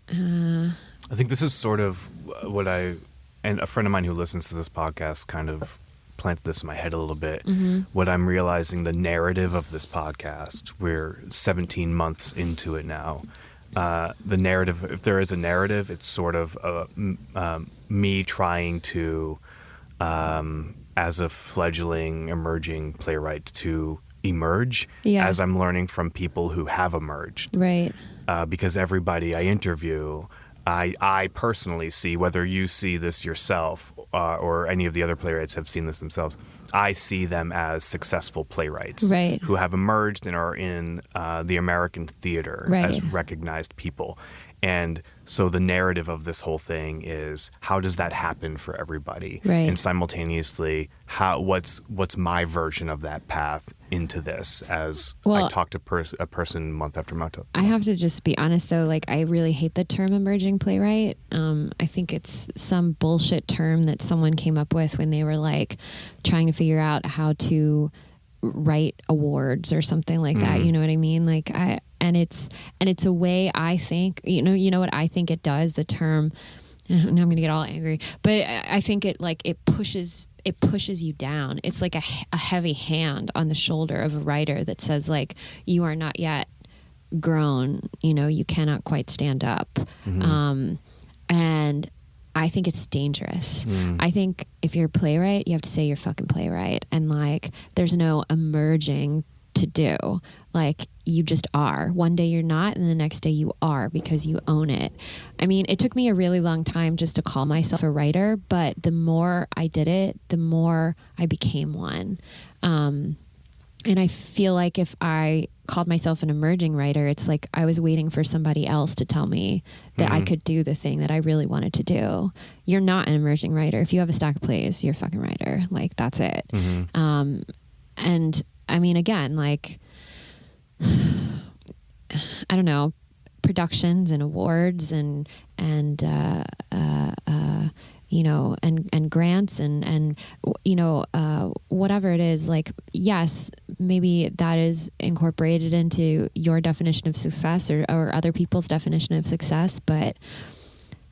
this is sort of what and a friend of mine who listens to this podcast kind of planted this in my head a little bit. What I'm realizing, the narrative of this podcast, we're 17 months into it now. The narrative, if there is a narrative, it's sort of me trying to, as a fledgling emerging playwright, to emerge as I'm learning from people who have emerged. Right. Because everybody I interview, I personally see, whether you see this yourself or any of the other playwrights have seen this themselves, I see them as successful playwrights who have emerged and are in the American theater as recognized people. And so the narrative of this whole thing is, how does that happen for everybody? Right. And simultaneously, what's my version of that path into this as I talk to a person month after month? I have to just be honest, though. Like, I really hate the term emerging playwright. I think it's some bullshit term that someone came up with when they were like trying to figure out how to write awards or something like that. You know what I mean? Like, it's a way, I think, you know what I think it does, the term, now I'm going to get all angry, but I think it pushes you down. It's like a heavy hand on the shoulder of a writer that says, like, you are not yet grown, you cannot quite stand up. And I think it's dangerous. I think if you're a playwright, you have to say you're fucking playwright. And like, there's no emerging to do. Like, you just are. One day you're not, and the next day you are, because you own it. I mean, it took me a really long time just to call myself a writer, but the more I did it, the more I became one. And I feel like if I called myself an emerging writer, it's like I was waiting for somebody else to tell me that I could do the thing that I really wanted to do. You're not an emerging writer. If you have a stack of plays, you're a fucking writer. Like, that's it. And I mean, again, like, I don't know, productions and awards and grants and whatever it is, like, yes, maybe that is incorporated into your definition of success or other people's definition of success, but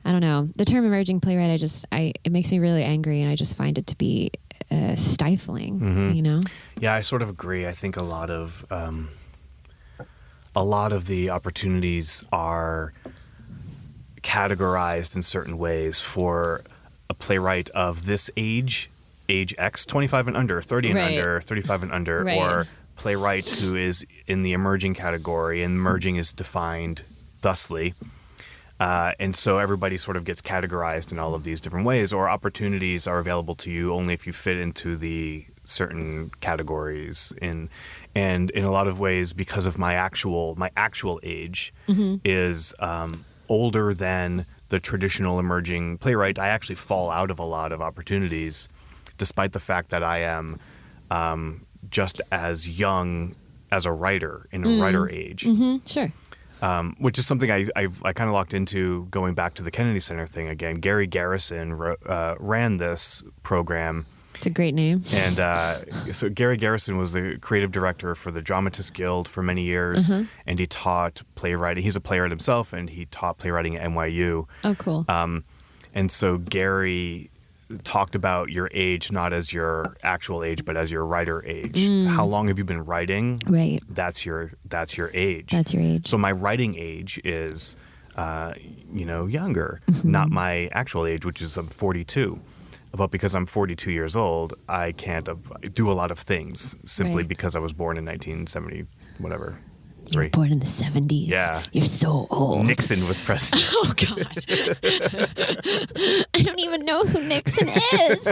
I don't know. The term emerging playwright, it makes me really angry, and I just find it to be stifling, Yeah, I sort of agree. I think a lot of the opportunities are categorized in certain ways for a playwright of this age X, 25 and under, 30 and under, 35 and under, or playwright who is in the emerging category, and emerging is defined thusly. And so everybody sort of gets categorized in all of these different ways, or opportunities are available to you only if you fit into the certain categories. And in a lot of ways, because of my actual age is older than the traditional emerging playwright, I actually fall out of a lot of opportunities, despite the fact that I am just as young as a writer in a writer age. Sure. Which is something I kind of locked into going back to the Kennedy Center thing again. Gary Garrison ran this program. It's a great name. And so Gary Garrison was the creative director for the Dramatists Guild for many years, and he taught playwriting. He's a playwright himself, and he taught playwriting at NYU. Oh, cool. And so Gary talked about your age not as your actual age, but as your writer age. How long have you been writing? Right. That's your age. That's your age. So my writing age is, younger, not my actual age, which is I'm 42. But because I'm 42 years old, I can't do a lot of things simply because I was born in 1970, whatever. You were born in the 70s. Yeah. You're so old. Nixon was president. Oh, God. I don't even know who Nixon is.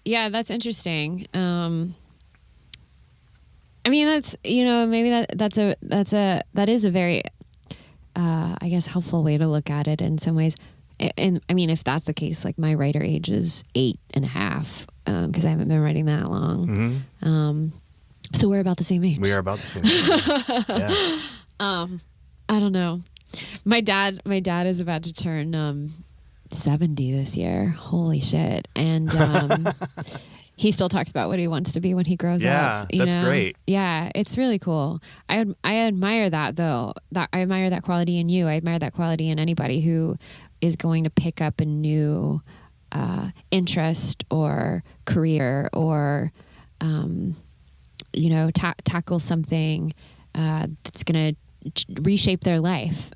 Yeah, that's interesting. I mean, that's, maybe that is a very, I guess, helpful way to look at it in some ways. And I mean, if that's the case, like, my writer age is 8.5, because I haven't been writing that long. So we're about the same age. We are about the same age. Yeah. I don't know. My dad is about to turn 70 this year. Holy shit. And he still talks about what he wants to be when he grows up. Yeah, that's great. Yeah, it's really cool. I admire that, though. I admire that quality in you. I admire that quality in anybody who is going to pick up a new interest or career or tackle something that's going to reshape their life,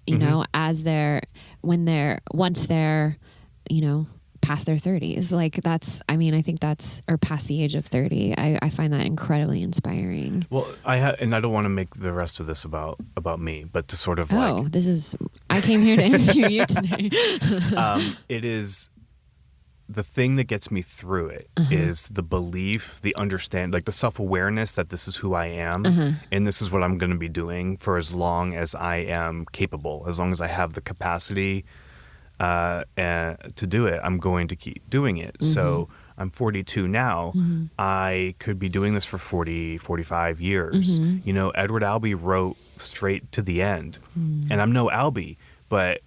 as once they're, past their 30s. Like I think that's, or past the age of 30. I find that incredibly inspiring. Well, and I don't want to make the rest of this about me, but to sort of I came here to interview you today. It is the thing that gets me through it is the belief, the understand, like the self-awareness that this is who I am and this is what I'm going to be doing for as long as I am capable, as long as I have the capacity to do it. I'm going to keep doing it. So I'm 42 now. I could be doing this for 40, 45 years. You know, Edward Albee wrote straight to the end, and I'm no Albee, but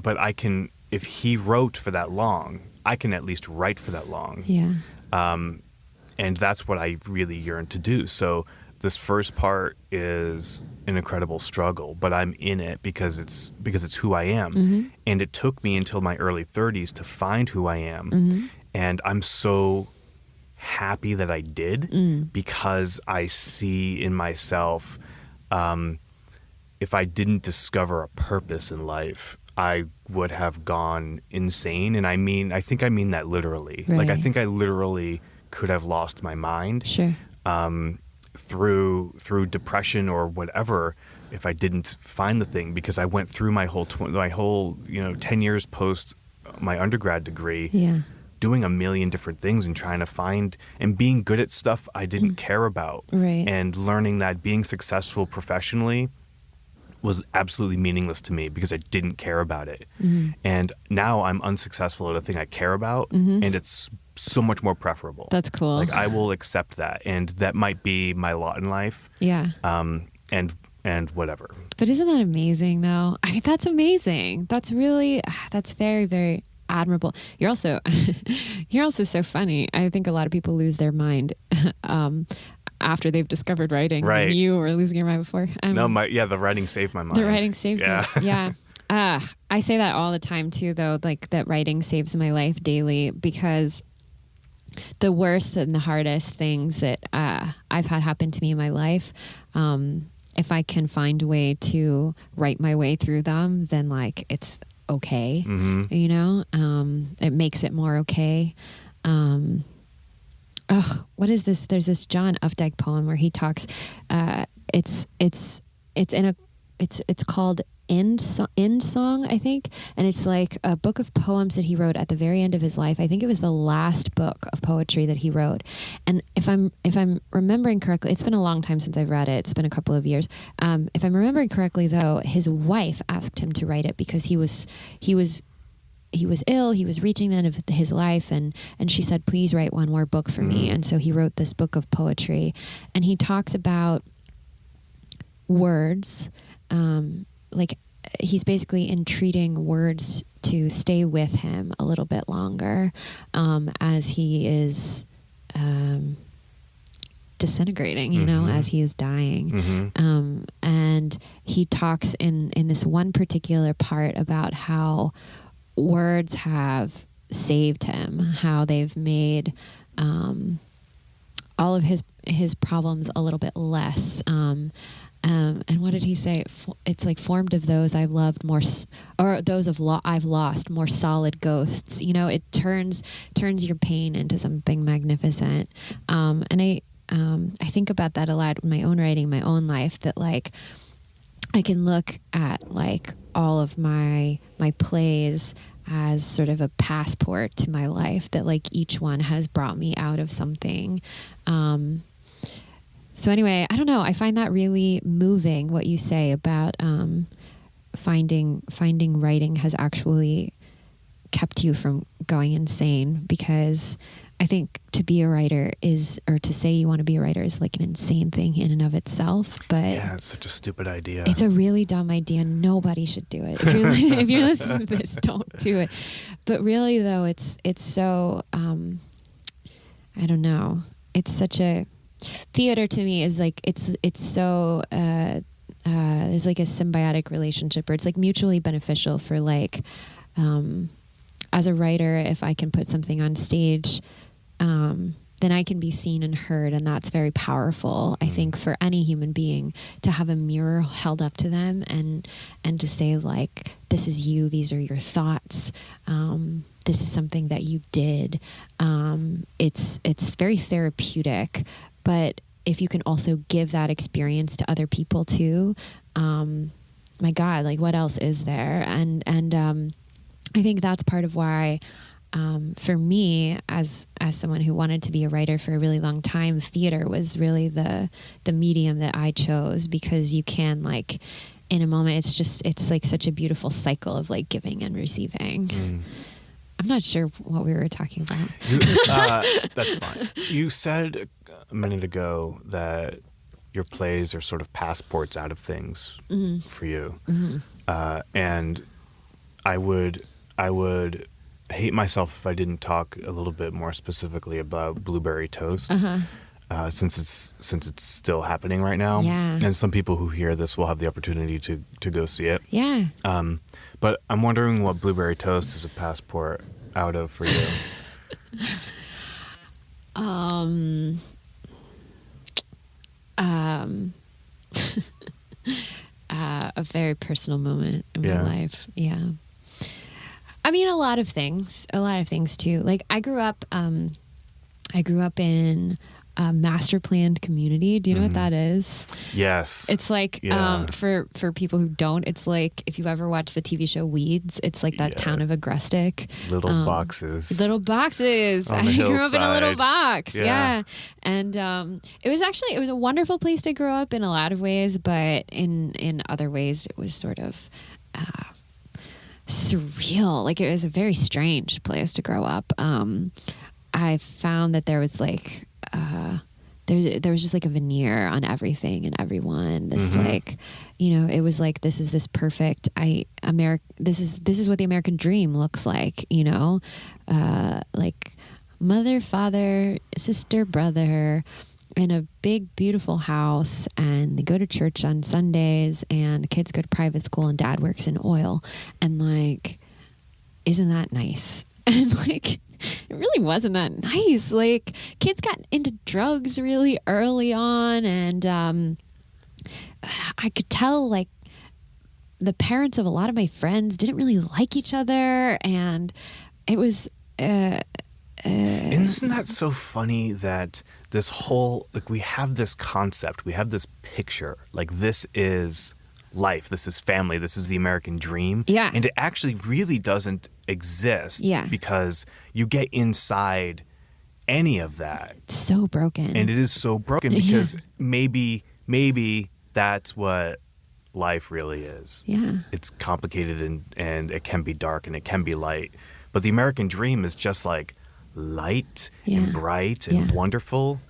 but I can, if he wrote for that long, I can at least write for that long. Yeah. And that's what I really yearn to do. So this first part is an incredible struggle, but I'm in it because it's who I am. And it took me until my early 30s to find who I am. And I'm so happy that I did because I see in myself, if I didn't discover a purpose in life, I would have gone insane. And I think I mean that literally. Right. Like, I think I literally could have lost my mind. Sure. Through depression or whatever, if I didn't find the thing, because I went through my whole 10 years post my undergrad degree, doing a million different things and trying to find and being good at stuff I didn't care about, Right. and learning that being successful professionally was absolutely meaningless to me because I didn't care about it. And now I'm unsuccessful at a thing I care about, and it's so much more preferable. That's cool. Like, I will accept that, and that might be my lot in life. Yeah. And whatever. But isn't that amazing though? That's amazing. That's very, very admirable. You're also so funny. I think a lot of people lose their mind after they've discovered writing. Right. You were losing your mind before. The writing saved my mind. The writing saved it. Yeah. I say that all the time too, though, like that writing saves my life daily, because the worst and the hardest things that I've had happen to me in my life, if I can find a way to write my way through them, then like it's okay. You know, it makes it more okay. What is this? There's this John Updike poem where he talks. It's called End Song, I think, and it's like a book of poems that he wrote at the very end of his life. I think it was the last book of poetry that he wrote. And if I'm remembering correctly, it's been a long time since I've read it. It's been a couple of years. If I'm remembering correctly, though, his wife asked him to write it because he was ill. He was reaching the end of his life, and she said, "Please write one more book for me." And so he wrote this book of poetry, and he talks about words. Like, he's basically entreating words to stay with him a little bit longer, as he is disintegrating, you know, as he is dying. And he talks in this one particular part about how words have saved him, how they've made all of his problems a little bit less. And what did he say? It's like formed of those I've loved more, or those I've lost, more solid ghosts. You know, it turns your pain into something magnificent. And I think about that a lot in my own writing, my own life, that like I can look at like all of my plays as sort of a passport to my life, that like each one has brought me out of something. So anyway, I don't know. I find that really moving, what you say about finding writing has actually kept you from going insane, because I think to be a writer or to say you want to be a writer is like an insane thing in and of itself. But yeah, it's such a stupid idea. It's a really dumb idea. Nobody should do it. If you're listening to this, don't do it. But really, though, it's so I don't know. It's such a theater to me is like it's so there's like a symbiotic relationship, or it's like mutually beneficial for like as a writer, if I can put something on stage then I can be seen and heard. And that's very powerful, I think, for any human being to have a mirror held up to them and to say, like, this is you, these are your thoughts. This is something that you did. It's very therapeutic, but if you can also give that experience to other people too, my God, like, what else is there? And I think that's part of why, for me, as someone who wanted to be a writer for a really long time, theater was really the medium that I chose, because you can, like, in a moment, it's like such a beautiful cycle of, like, giving and receiving. I'm not sure what we were talking about. That's fine. You said a minute ago that your plays are sort of passports out of things for you. And I would hate myself if I didn't talk a little bit more specifically about Blueberry Toast, since it's still happening right now. Yeah. And some people who hear this will have the opportunity to go see it. Yeah. But I'm wondering what Blueberry Toast is a passport out of for you. A very personal moment in my life. Yeah. I mean, a lot of things too. Like, I grew up in a master planned community. Do you know what that is? Yes. It's like, for people who don't, it's like, if you ever watch the TV show Weeds, it's like that town of Agrestic. Little boxes. Little boxes. On the I grew up in a little hillside. box. Yeah. Yeah. And it was a wonderful place to grow up in a lot of ways, but in other ways it was sort of surreal. Like, it was a very strange place to grow up. I found that there was like there was just like a veneer on everything and everyone. This like, it was like, this is this perfect this is what the American dream looks like, like mother, father, sister, brother in a big beautiful house, and they go to church on Sundays, and the kids go to private school, and dad works in oil, and like, isn't that nice? And like, it really wasn't that nice. Like, kids got into drugs really early on, and I could tell, like, the parents of a lot of my friends didn't really like each other, and it was And isn't that so funny that this whole, like, we have this concept, we have this picture, like, this is life, this is family, this is the American dream. Yeah. And it actually really doesn't exist. Yeah. Because you get inside any of that. It's so broken. And it is so broken because maybe that's what life really is. Yeah. It's complicated and it can be dark and it can be light. But the American dream is just like light and bright and wonderful.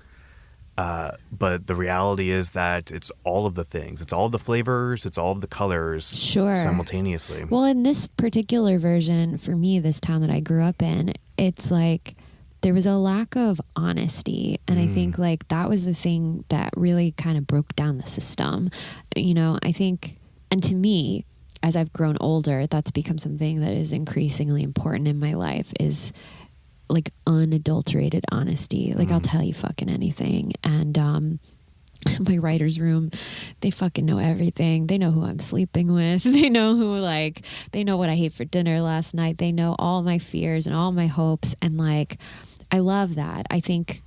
But the reality is that it's all of the things. It's all of the flavors. It's all of the colors simultaneously. Well, in this particular version, for me, this town that I grew up in, it's like there was a lack of honesty. And I think like that was the thing that really kind of broke down the system. I think, and to me, as I've grown older, that's become something that is increasingly important in my life, is like unadulterated honesty. Like, I'll tell you fucking anything. And my writer's room, they fucking know everything. They know who I'm sleeping with. They know they know what I ate for dinner last night. They know all my fears and all my hopes. And like, I love that. I think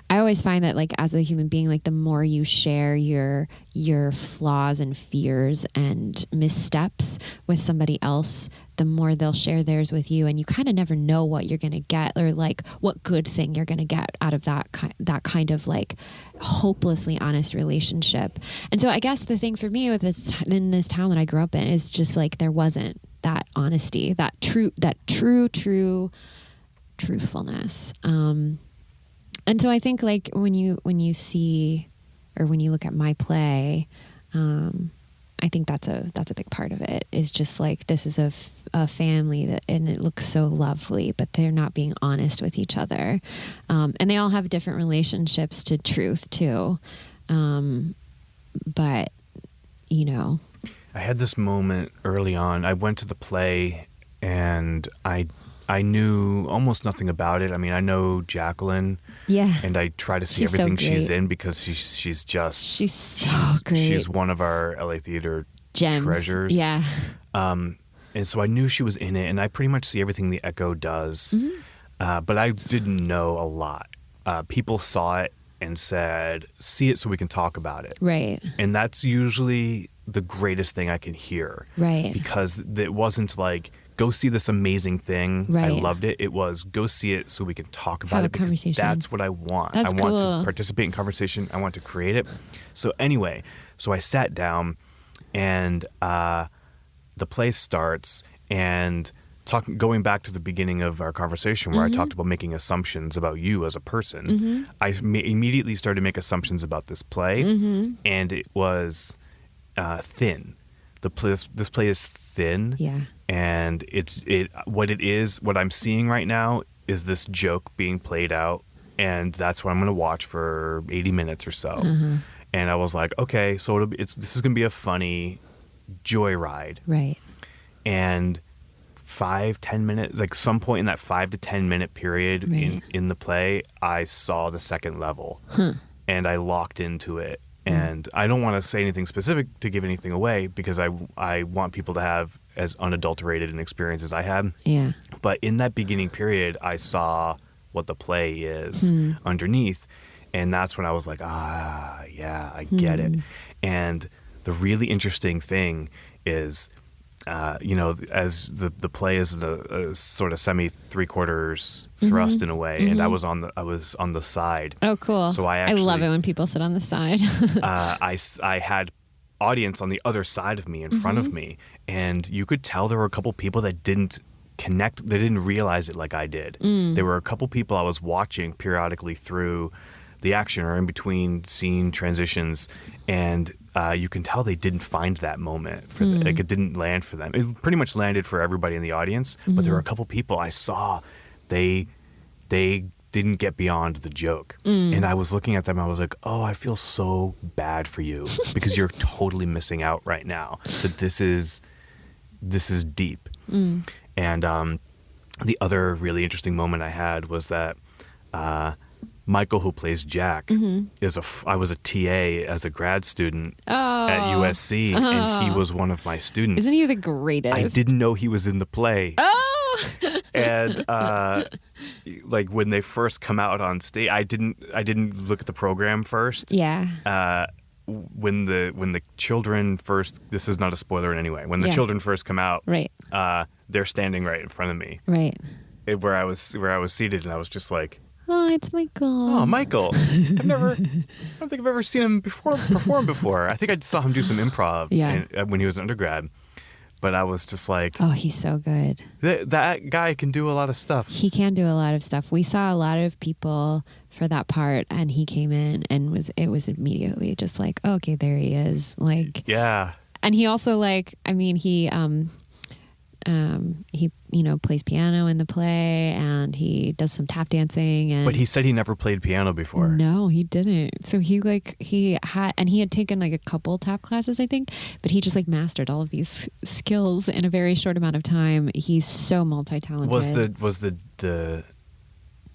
I always find that, like, as a human being, like, the more you share your flaws and fears and missteps with somebody else, the more they'll share theirs with you, and you kind of never know what you're going to get, or like what good thing you're going to get out of that kind of like hopelessly honest relationship. And so I guess the thing for me with in this town that I grew up in is just like, there wasn't that honesty, that true truthfulness. And so I think, like, when you see, or when you look at my play, I think that's a big part of it, is just like, this is a family and it looks so lovely, but they're not being honest with each other. And they all have different relationships to truth too. But, I had this moment early on. I went to the play and I I knew almost nothing about it. I mean, I know Jacqueline. Yeah. And I try to see She's so everything great. she's in because she's great. She's one of our LA theater Gems. treasures. Yeah. And so I knew she was in it, and I pretty much see everything the Echo does. But I didn't know a lot. People saw it and said, see it so we can talk about it. Right. And that's usually the greatest thing I can hear. Right. Because it wasn't like, go see this amazing thing. Right. I loved it. It was, go see it so we can talk about Have it a because conversation. that's what I want. That's I want cool. to participate in conversation. I want to create it. So anyway, so I sat down and the play starts, and going back to the beginning of our conversation where I talked about making assumptions about you as a person, I immediately started to make assumptions about this play, and it was thin. This play is thin, Yeah. and what I'm seeing right now is this joke being played out, and that's what I'm going to watch for 80 minutes or so. And I was like, okay, so this is going to be a funny joyride. Right. And 5-10 minutes, like some point in that 5 to 10 minute period Right. in the play, I saw the second level, and I locked into it. And I don't want to say anything specific to give anything away because I want people to have as unadulterated an experience as I had. Yeah. But in that beginning period, I saw what the play is underneath. And that's when I was like, yeah, I get it. And the really interesting thing is, as the play is a sort of semi 3/4 thrust in a way, and I was on the side. Oh, cool. So I love it when people sit on the side. I had audience on the other side of me, in front of me, and you could tell there were a couple people that didn't connect. They didn't realize it like I did. There were a couple people I was watching periodically through the action or in between scene transitions, and you can tell they didn't find that moment for like it didn't land for them. It pretty much landed for everybody in the audience, but there were a couple people I saw they didn't get beyond the joke, and I was looking at them. I was like, oh, I feel so bad for you because you're totally missing out right now. That this is deep. And the other really interesting moment I had was that Michael, who plays Jack, I was a TA as a grad student at USC, and he was one of my students. Isn't he the greatest? I didn't know he was in the play. Oh! And like when they first come out on stage, I didn't look at the program first. Yeah. When the children first, this is not a spoiler in any way. When the children first come out, Right. They're standing right in front of me, Right. where I was seated, and I was just like, Oh, it's Michael. oh, Michael. I don't think I've ever seen him perform before. I think I saw him do some improv when he was an undergrad. But I was just like, Oh, he's so good. That guy can do a lot of stuff. He can do a lot of stuff. We saw a lot of people for that part, and he came in and it was immediately just like, oh, okay, there he is. Like, yeah. And he also he plays piano in the play, and he does some tap dancing. And But he said he never played piano before. No, he didn't. So he had taken like a couple tap classes, I think, but he just like mastered all of these skills in a very short amount of time. He's so multi-talented. Was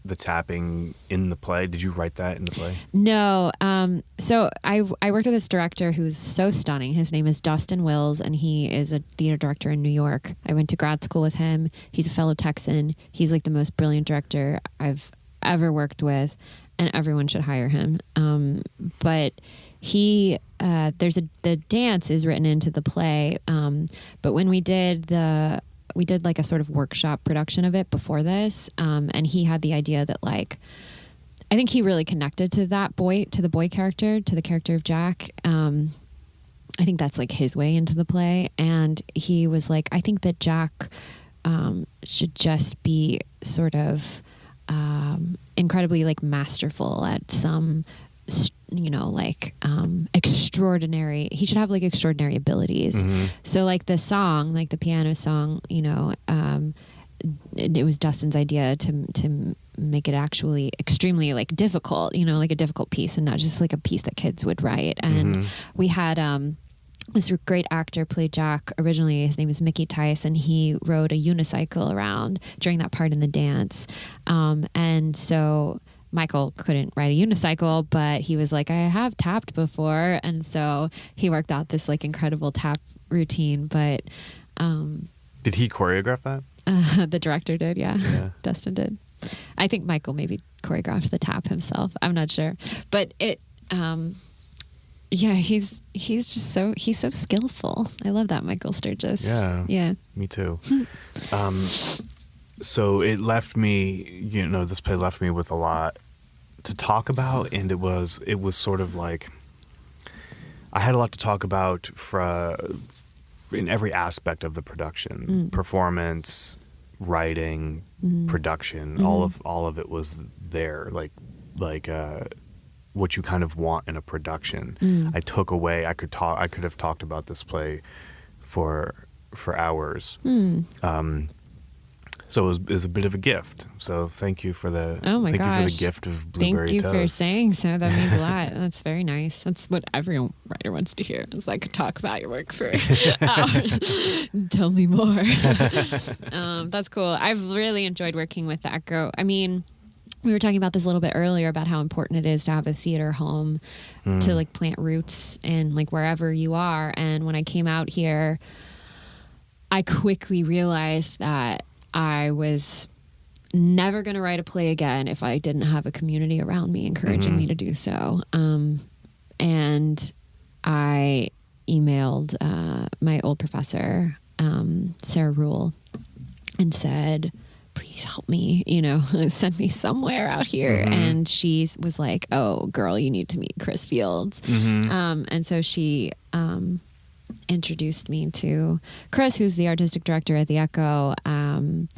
the tapping in the play? Did you write that in the play? No. So I worked with this director who's so stunning. His name is Dustin Wills, and he is a theater director in New York. I went to grad school with him. He's a fellow Texan. He's like the most brilliant director I've ever worked with, and everyone should hire him. But he, the dance is written into the play. But when we did like a sort of workshop production of it before this. And he had the idea that like, I think he really connected to the boy character, to the character of Jack. I think that's like his way into the play. And he was like, I think that Jack should just be sort of incredibly like masterful at some extraordinary, he should have like extraordinary abilities. So like the song, like the piano song, it was Dustin's idea to make it actually extremely like difficult, like a difficult piece and not just like a piece that kids would write. And we had this great actor played Jack. Originally, his name is Mickey Tice, and he rode a unicycle around during that part in the dance. And so Michael couldn't ride a unicycle, but he was like, I have tapped before. And so he worked out this like incredible tap routine. But Did he choreograph that? the director did, yeah. Dustin did. I think Michael maybe choreographed the tap himself. I'm not sure. But it... yeah, he's just he's so skillful. I love that, Michael Sturgis. Yeah. Me too. So it left me, this play left me with a lot to talk about, and it was sort of like I had a lot to talk about in every aspect of the production, performance, writing, production. All of it was there, like what you kind of want in a production. I took away. I could have talked about this play for hours. So it was a bit of a gift. So thank you for the you for the gift of blueberry Thank you toast. for saying so. That means a lot. That's very nice. That's what every writer wants to hear. Is like talk about your work for hours. Tell me more. That's cool. I've really enjoyed working with the Echo. I mean, we were talking about this a little bit earlier about how important it is to have a theater home to like plant roots in like wherever you are. And when I came out here, I quickly realized that I was never going to write a play again if I didn't have a community around me encouraging me to do so. And I emailed my old professor, Sarah Rule, and said, please help me, send me somewhere out here. And she was like, oh, girl, you need to meet Chris Fields. And so she introduced me to Chris, who's the artistic director at the Echo. And,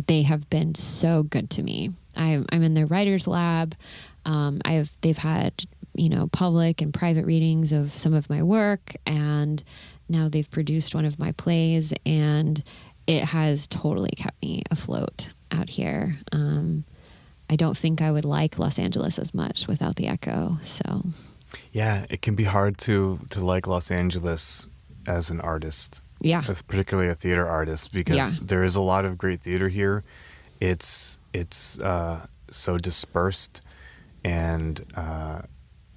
they have been so good to me. I'm in their writer's lab. They've had, public and private readings of some of my work, and now they've produced one of my plays, and it has totally kept me afloat out here. I don't think I would like Los Angeles as much without the Echo. So, yeah, it can be hard to like Los Angeles as an artist. Yeah, particularly a theater artist, because there is a lot of great theater here. It's so dispersed, and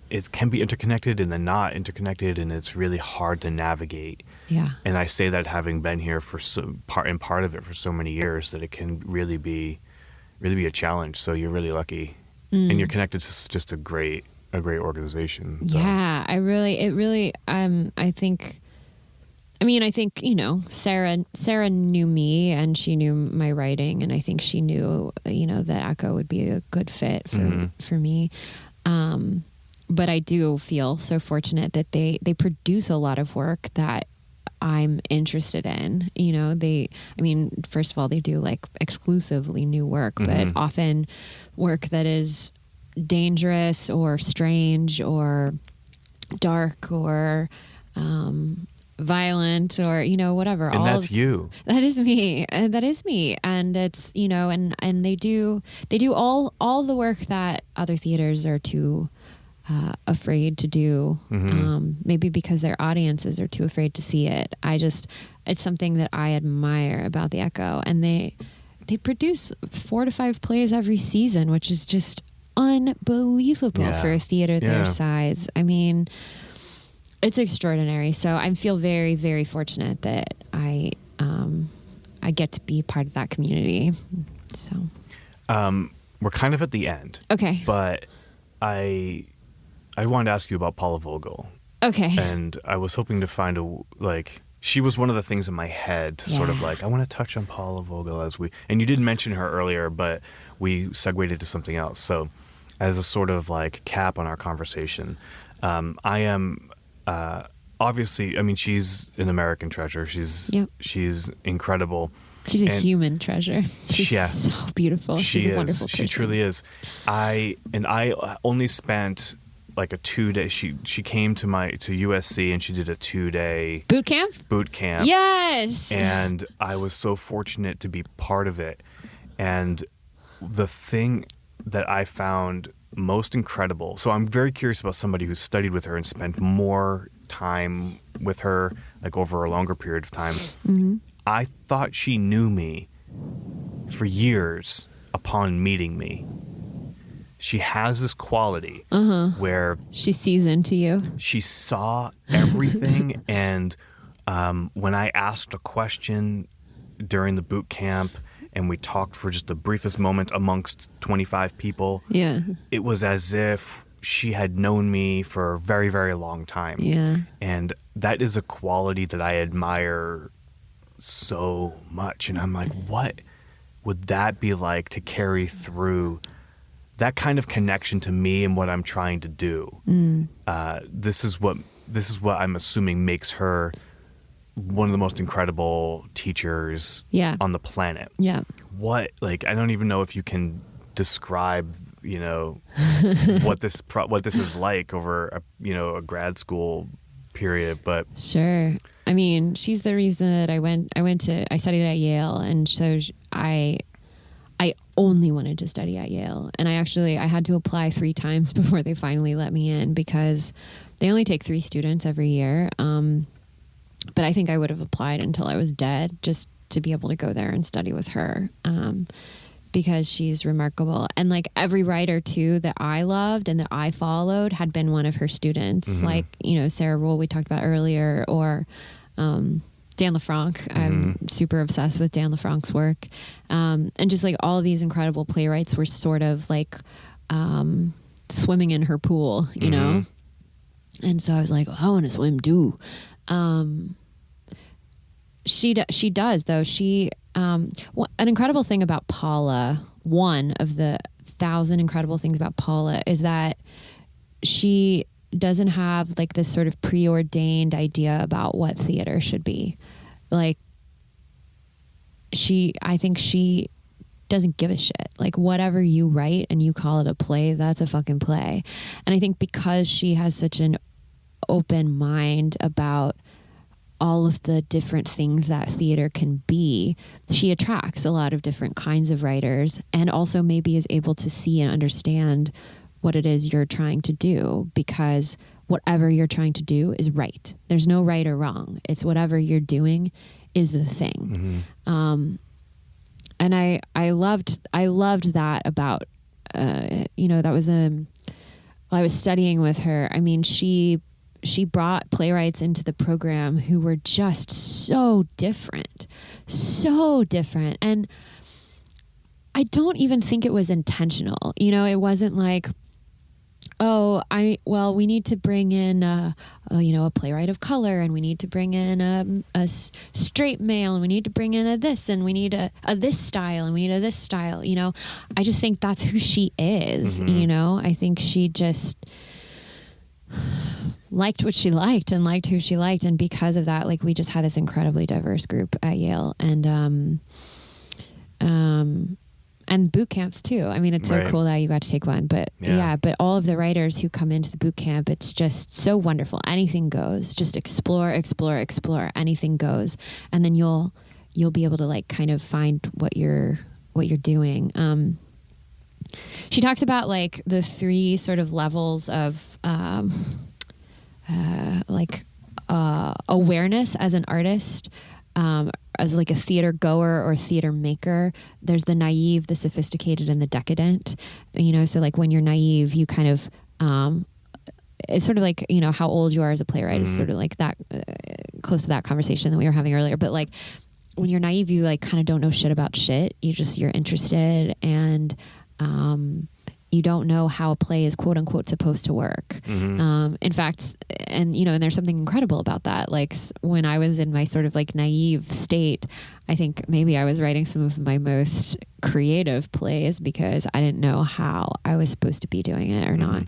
it can be interconnected and then not interconnected, and it's really hard to navigate. Yeah. And I say that having been here for part of it for so many years, that it can really be a challenge. So you're really lucky, and you're connected to just a great organization. So. Yeah, I think Sarah knew me, and she knew my writing, and I think she knew that Echo would be a good fit for me. But I do feel so fortunate that they produce a lot of work that I'm interested in. First of all, they do like exclusively new work, but often work that is dangerous or strange or dark or violent or whatever. And that's you. That is me. That is me. And it's and they do all the work that other theaters are too afraid to do, maybe because their audiences are too afraid to see it. It's something that I admire about the Echo, and they produce 4 to 5 plays every season, which is just unbelievable for a theater their size. I mean, it's extraordinary. So I feel very, very fortunate that I get to be part of that community. So we're kind of at the end. Okay. But I wanted to ask you about Paula Vogel. Okay. And I was hoping to find she was one of the things in my head to sort of I want to touch on Paula Vogel and you didn't mention her earlier, but we segued into something else. So as a sort of cap on our conversation, I am obviously, she's an American treasure. She's incredible. She's a human treasure. She's so beautiful. She's a wonderful person. She truly is. I only spent a 2-day. She came to USC and she did a 2-day boot camp. Yes. And I was so fortunate to be part of it. And the thing that I found most incredible. So I'm very curious about somebody who studied with her and spent more time with her, like over a longer period of time. Mm-hmm. I thought she knew me for years upon meeting me. She has this quality where she sees into you. she saw everything. And when I asked a question during the boot camp and we talked for just the briefest moment amongst 25 people, Yeah. it was as if she had known me for a very, very long time. Yeah. And that is a quality that I admire so much. And I'm like, what would that be like to carry through that kind of connection to me and what I'm trying to do? This is what I'm assuming makes her one of the most incredible teachers on the planet. Yeah. What, like, I don't even know if you can describe, what this is like over a grad school period, but Sure. I mean, she's the reason that I studied at Yale, and so I only wanted to study at Yale, and I had to apply 3 times before they finally let me in, because they only take 3 students every year. But I think I would have applied until I was dead just to be able to go there and study with her, because she's remarkable. And like every writer too that I loved and that I followed had been one of her students, like, Sarah Rule we talked about earlier, or Dan LaFranc. I'm super obsessed with Dan LaFranc's work. And just like all of these incredible playwrights were sort of like swimming in her pool, you know? And so I was like, I want to swim too. She does though. An incredible thing about Paula, one of the 1,000 incredible things about Paula, is that she doesn't have like this sort of preordained idea about what theater should be. Like I think she doesn't give a shit. Like whatever you write and you call it a play, that's a fucking play. And I think because she has such an open mind about all of the different things that theater can be, she attracts a lot of different kinds of writers, and also maybe is able to see and understand what it is you're trying to do, because whatever you're trying to do is right. There's no right or wrong. It's whatever you're doing is the thing. And I loved that about, that was while I was studying with her. I mean, she brought playwrights into the program who were just so different. And I don't even think it was intentional. It wasn't like, we need to bring in a playwright of color, and we need to bring in a straight male, and we need to bring in a this, and we need a this style, and we need a this style. I just think that's who she is. I think she just liked what she liked and liked who she liked, and because of that, like, we just had this incredibly diverse group at Yale, and boot camps too. I mean, it's so cool that you got to take one, but but all of the writers who come into the boot camp, it's just so wonderful. Anything goes. Just explore. Anything goes, and then you'll be able to like kind of find what you're doing. She talks about like the 3 sort of levels of awareness as an artist, as like a theater goer or theater maker. There's the naive, the sophisticated, and the decadent. So like when you're naive, you kind of it's sort of like how old you are as a playwright is sort of like that, close to that conversation that we were having earlier. But like when you're naive, you like kind of don't know shit about shit. You're interested, and you don't know how a play is quote unquote supposed to work. In fact, and there's something incredible about that. Like when I was in my sort of like naive state, I think maybe I was writing some of my most creative plays because I didn't know how I was supposed to be doing it or not.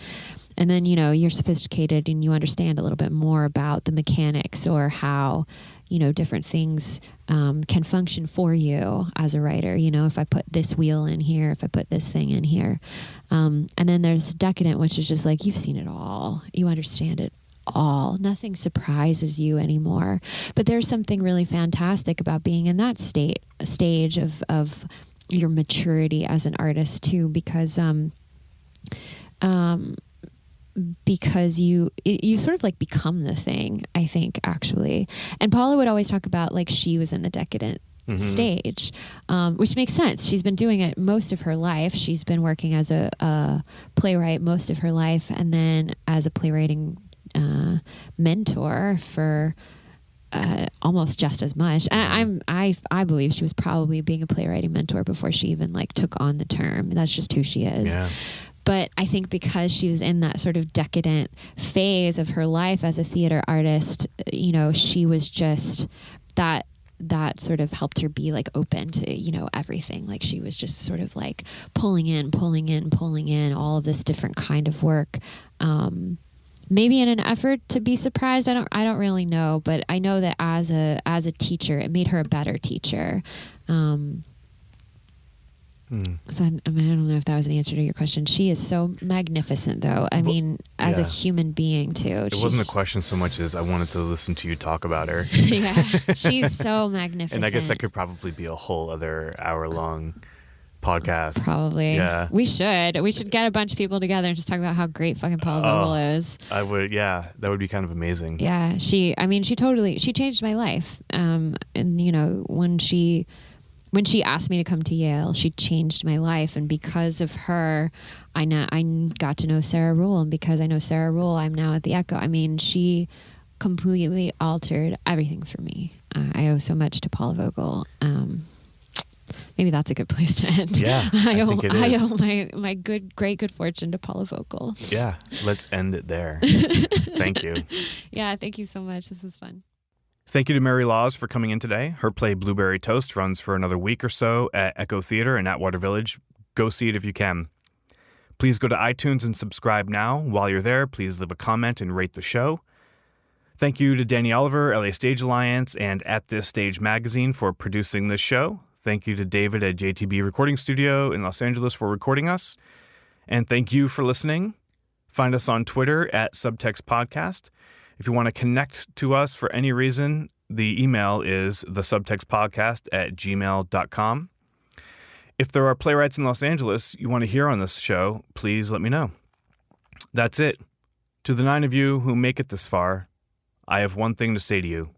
And then, you're sophisticated and you understand a little bit more about the mechanics or how, different things can function for you as a writer. If I put this wheel in here, if I put this thing in here. And then there's decadent, which is just like, you've seen it all. You understand it all. Nothing surprises you anymore. But there's something really fantastic about being in that stage of your maturity as an artist too, because because you sort of like become the thing, I think, actually. And Paula would always talk about like she was in the decadent stage, which makes sense. She's been doing it most of her life. She's been working as a playwright most of her life, and then as a playwriting mentor for almost just as much. I believe she was probably being a playwriting mentor before she even like took on the term. That's just who she is. Yeah. But I think because she was in that sort of decadent phase of her life as a theater artist, you know, she was just that sort of helped her be like open to, you know, everything. Like she was just sort of like pulling in all of this different kind of work. Maybe in an effort to be surprised. I don't really know, but I know that as a teacher, it made her a better teacher. So I don't know if that was an answer to your question. She is so magnificent, though. I mean, as a human being, too. It wasn't a question so much as I wanted to listen to you talk about her. Yeah, she's so magnificent. And I guess that could probably be a whole other hour-long podcast. Probably. Yeah. We should get a bunch of people together and just talk about how great fucking Paula Vogel is. I would, yeah. That would be kind of amazing. Yeah. She changed my life. And, you know, when she asked me to come to Yale, she changed my life. And because of her, I got to know Sarah Rule. And because I know Sarah Rule, I'm now at the Echo. I mean, she completely altered everything for me. I owe so much to Paula Vogel. Maybe that's a good place to end. Yeah, I think it is. I owe my great good fortune to Paula Vogel. Yeah, let's end it there. Thank you. Yeah, thank you so much. This is fun. Thank you to Mary Laws for coming in today. Her play Blueberry Toast runs for another week or so at Echo Theater in Atwater Village. Go see it if you can. Please go to iTunes and subscribe now. While you're there, please leave a comment and rate the show. Thank you to Danny Oliver, LA Stage Alliance, and At This Stage Magazine for producing this show. Thank you to David at JTB Recording Studio in Los Angeles for recording us. And thank you for listening. Find us on Twitter at Subtext Podcast. If you want to connect to us for any reason, the email is thesubtextpodcast@gmail.com. If there are playwrights in Los Angeles you want to hear on this show, please let me know. That's it. To the 9 of you who make it this far, I have one thing to say to you.